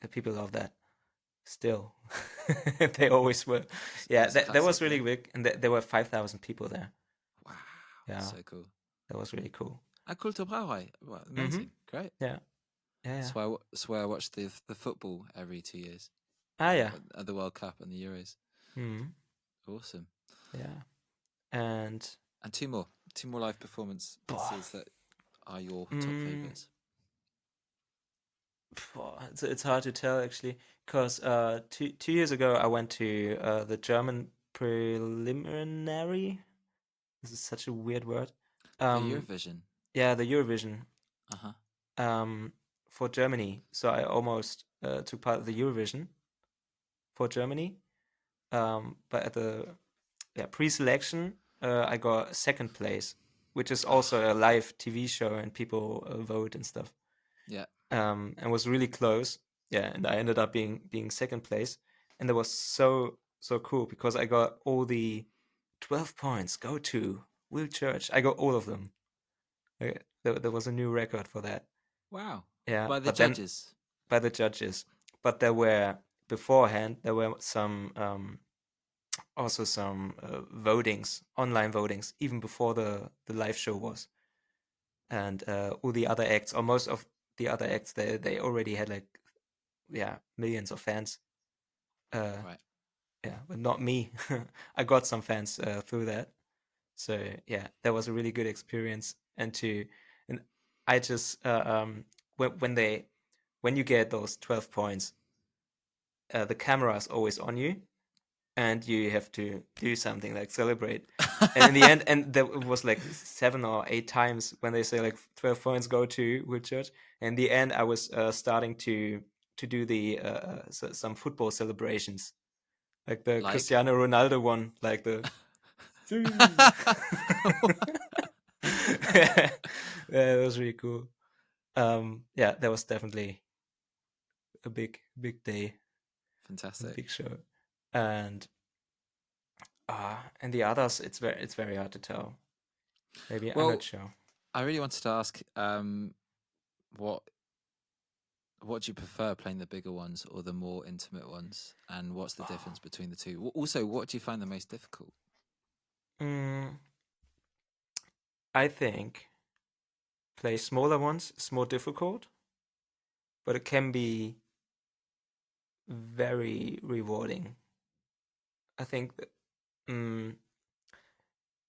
The people love that still. They always will. It Yeah, was a that was classic, really yeah. big, and there were 5,000 people there. Wow. Yeah, So cool. that was really cool. Cool Brauerei. Wow, Mm-hmm. amazing. Great. Yeah, yeah, yeah. That's why I watch the football every 2 years, Ah, yeah. at the World Cup and the Euros. Mm-hmm. Awesome. Yeah, and And two more live performances boah, that are your top mm, favorites. it's hard to tell actually, because 2 years ago I went to the German preliminary. This is such a weird word. The Um, Eurovision. yeah, the Eurovision Uh huh. um, for Germany. So I almost took part of the Eurovision for Germany. But at the pre-selection, I got second place, which is also a live TV show and people vote and stuff. Yeah. And was really close. Yeah, and I ended up being second place, and that was so cool because I got all the 12 points. Go to Will Church. I got all of them. There was a new record for that. Wow. Yeah, By the but then judges. by the judges. But there were beforehand there were some also some votings, online votings, even before the live show was. And all the other acts, or most of the other acts, they already had like millions of fans. Uh, Right. yeah, but not me. I got some fans through that. So yeah, that was a really good experience. And I just when they when you get those 12 points, the camera is always on you, and you have to do something like celebrate. And in the end, and there was like 7 or 8 times when they say like 12 points go to Woodchurch. And in the end, I was starting to do the some football celebrations, like the Like. Cristiano Ronaldo one, like the yeah, that was really cool. Yeah, that was definitely a big day, a Fantastic. big show. And the others, it's very hard to tell. Maybe I'm not Well, sure. I really wanted to ask, what what do you prefer, playing the bigger ones or the more intimate ones, and what's the Oh, difference between the two? Also, what do you find the most difficult? mm, I think play smaller ones is more difficult, but it can be very rewarding. I think that, mm,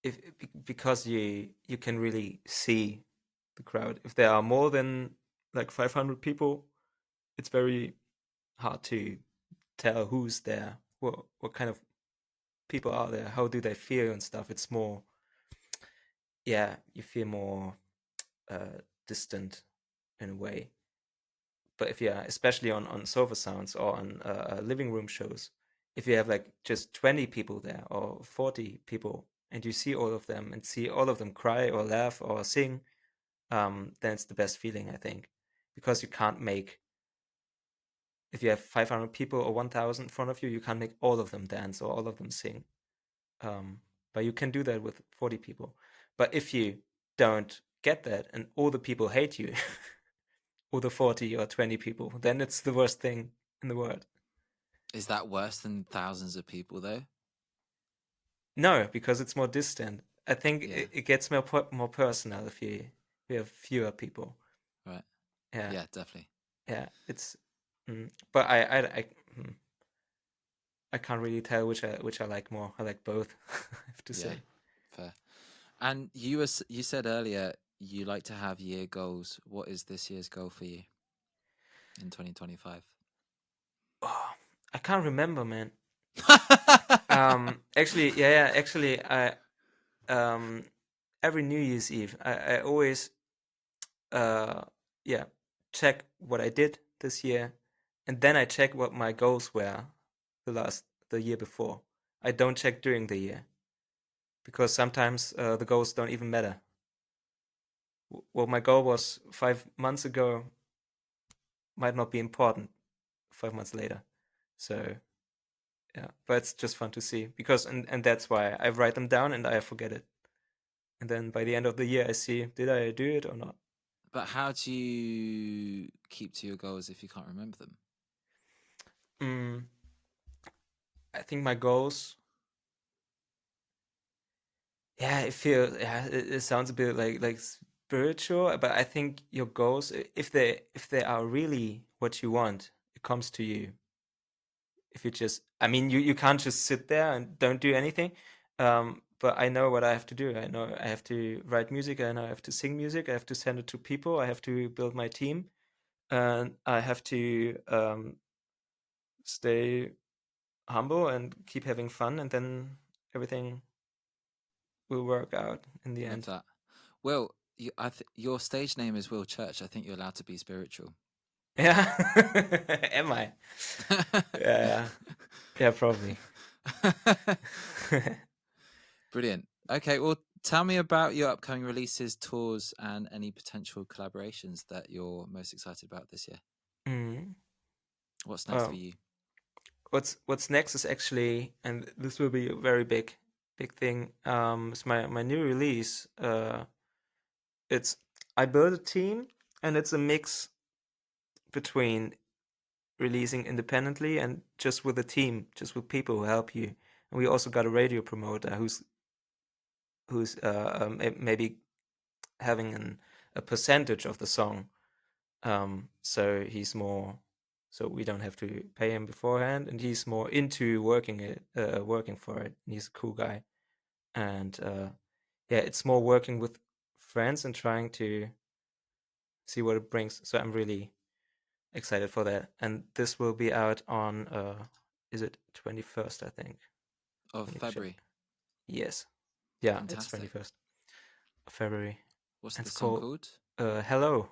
if because you can really see the crowd. If there are more than like 500 people, it's very hard to tell who's there, what kind of people are there, how do they feel and stuff. It's more, yeah, you feel more distant in a way. But if you're especially on sofa sounds or on living room shows, if you have like just 20 people there or 40 people, and you see all of them and see all of them cry or laugh or sing, then it's the best feeling, I think, because you can't make, if you have 500 people or 1,000 in front of you, you can't make all of them dance or all of them sing. um, but you can do that with 40 people. But if you don't get that and all the people hate you, or the 40 or 20 people, then it's the worst thing in the world. Is that worse than thousands of people, though? No, because it's more distant. I think Yeah, it gets more personal if you have fewer people. right. Yeah, Yeah, definitely. yeah. It's but mm, I can't really tell which I like more. I like both. I have to Yeah, say. fair. And you said earlier you like to have year goals. What is this year's goal for you in 2025? Oh, I can't remember, man. Actually, yeah. Actually, I um every New Year's Eve, I always uh yeah, check what I did this year, and then I check what my goals were the year before. I don't check during the year because sometimes the goals don't even matter. What my goal was 5 months ago might not be important 5 months later. So yeah, but it's just fun to see, because and that's why I write them down and I forget it, and then by the end of the year I see, did I do it or not. But how do you keep to your goals if you can't remember them? Mm, I think my goals, yeah, it sounds a bit like spiritual, but I think your goals, if they are really what you want, it comes to you. If you just, I mean, you can't just sit there and don't do anything. But I know what I have to do. I know I have to write music. I know I have to sing music. I have to send it to people. I have to build my team, and I have to stay humble and keep having fun, and then everything will work out in the Love end. that. Will, your stage name is Will Church. I think you're allowed to be spiritual. Yeah. Am I? Yeah, yeah, probably. Brilliant. Okay, well, tell me about your upcoming releases, tours, and any potential collaborations that you're most excited about this year. Mm. What's next for Um, you? what's next is actually, and this will be a very big thing. It's my new release. It's I built a team, and it's a mix between releasing independently and just with a team, just with people who help you. And we also got a radio promoter who's maybe having a percentage of the song. So he's more, so we don't have to pay him beforehand, and he's more into working for it. And he's a cool guy, and yeah, it's more working with friends and trying to see what it brings. So I'm really excited for that. And this will be out on is it 21st, I think. Of Let me check. February. Yes. Yeah, it's Fantastic. 21st of February. What's And the it's song called called? Hello.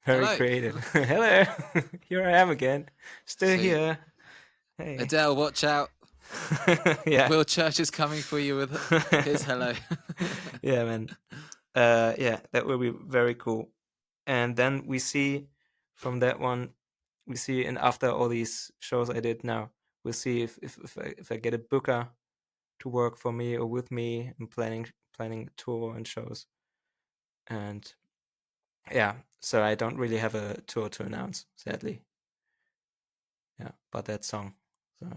Very Hello. creative. Hello. Here I am again. Still So here. Hey. Adele, watch out. Yeah. Will Church is coming for you with his hello. Yeah, man. Yeah, that will be very cool. And then we see from that one, we see, and after all these shows I did now, we'll see if I get a booker to work for me or with me in planning tour and shows. And yeah, so I don't really have a tour to announce, sadly. Yeah, about that song. So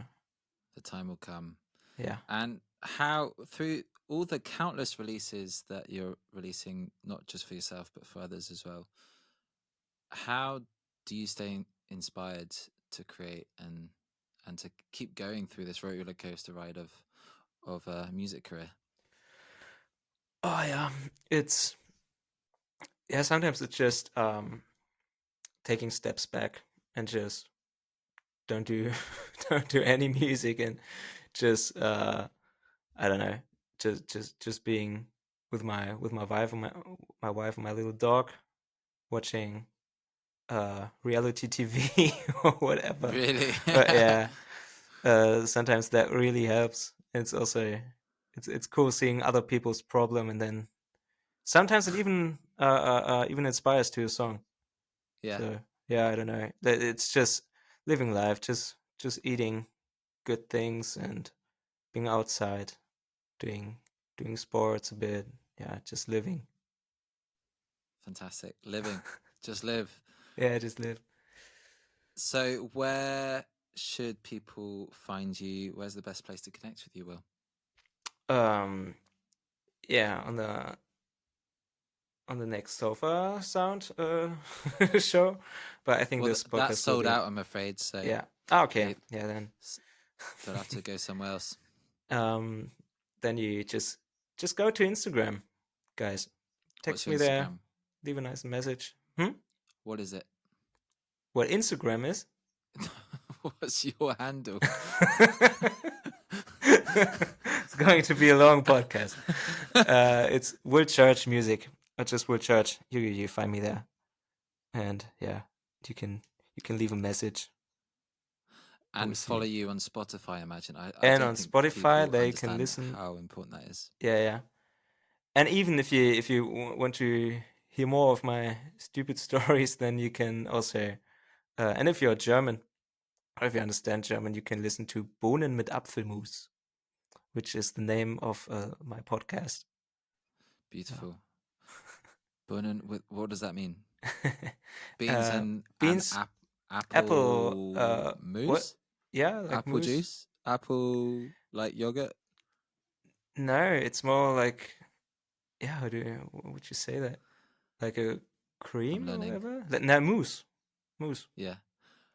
The time will come. yeah. And how, through all the countless releases that you're releasing, not just for yourself, but for others as well, how do you stay inspired to create and to keep going through this roller coaster ride of a music career? Oh yeah, it's yeah. Sometimes it's just taking steps back and just don't do don't do any music and just I don't know, just being with my wife and my wife and my little dog, watching reality TV or whatever. Really? But yeah, sometimes that really helps. It's also it's cool seeing other people's problem, and then sometimes it even inspires to a song. Yeah, So yeah, I don't know. It's just living life, just eating good things and being outside, doing doing sports a bit. Yeah, just living. fantastic. Living, just live. Yeah, just live. So, where should people find you? Where's the best place to connect with you, Will? Um, yeah, on the next sofa sound show, but I think Well, this that's podcast will sold be out, I'm afraid. So, yeah. Ah, okay, they yeah then. they'll have to go somewhere else. um, then you just go to Instagram, guys. What's Text your me there, Instagram? leave a nice message. Hmm? What is it? What Instagram is? What's your handle? It's going to be a long podcast. It's Will Church Music, or just Will Church. You find me there, and yeah, you can you can leave a message. Or we And follow see. you on Spotify, I imagine. I And don't on think Spotify, people they can understand listen. how important that is. Yeah, yeah. And even if you want to hear more of my stupid stories, then you can also. And if you're German, or if you understand German, you can listen to Bohnen mit Apfelmus, which is the name of my podcast. Beautiful. Bohnen with, what does that mean? Yeah. Beans and Beans, apple. apple What? mousse? Yeah, like Apple mousse. juice? Apple like yogurt? No, it's more like yeah. What would you say that? Like a I'm cream or learning. whatever? No, mousse. Mousse. Yeah.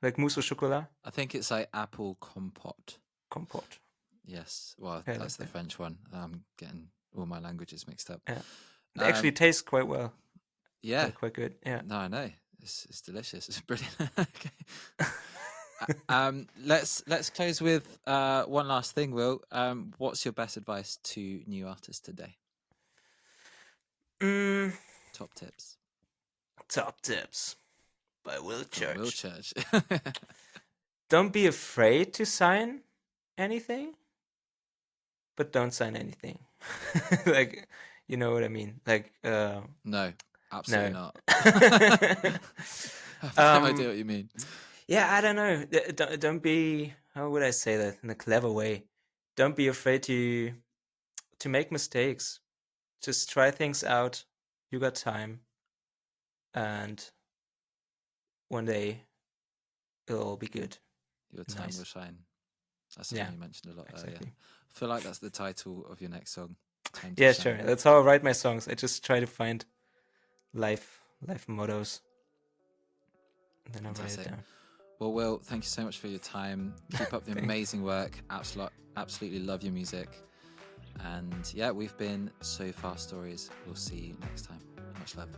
Like mousse au chocolat. I think it's like apple compote. Compote. Yes. Well, Yeah, that's like the that. French one. I'm getting all my languages mixed up. Yeah. It actually Um, tastes quite well. yeah. Quite good. Yeah. No, I know. It's delicious. It's brilliant. Okay. Let's close with one last thing, Will. What's your best advice to new artists today? Mm, Top tips top tips by Will from Will Church. Church. Don't be afraid to sign anything, but don't sign anything. Like, you know what I mean? Like, No, absolutely no. not. I have no idea um, what you mean. yeah, I don't know. Don't be. How would I say that in a clever way? Don't be afraid to make mistakes. Just try things out. You got time, and one day it'll all be good Your and time will nice. shine. That's something Yeah, you mentioned a lot earlier. exactly. I feel like that's the title of your next song, Time to Yeah, sure. Shine. That's how I write my songs. I just try to find life mottos, and then I write it Fantastic. down. Well, Will, thank you so much for your time. Keep up the Thanks. amazing work. Absolutely love your music. And yeah, we've been So Far Stories. We'll see you next time. Much love.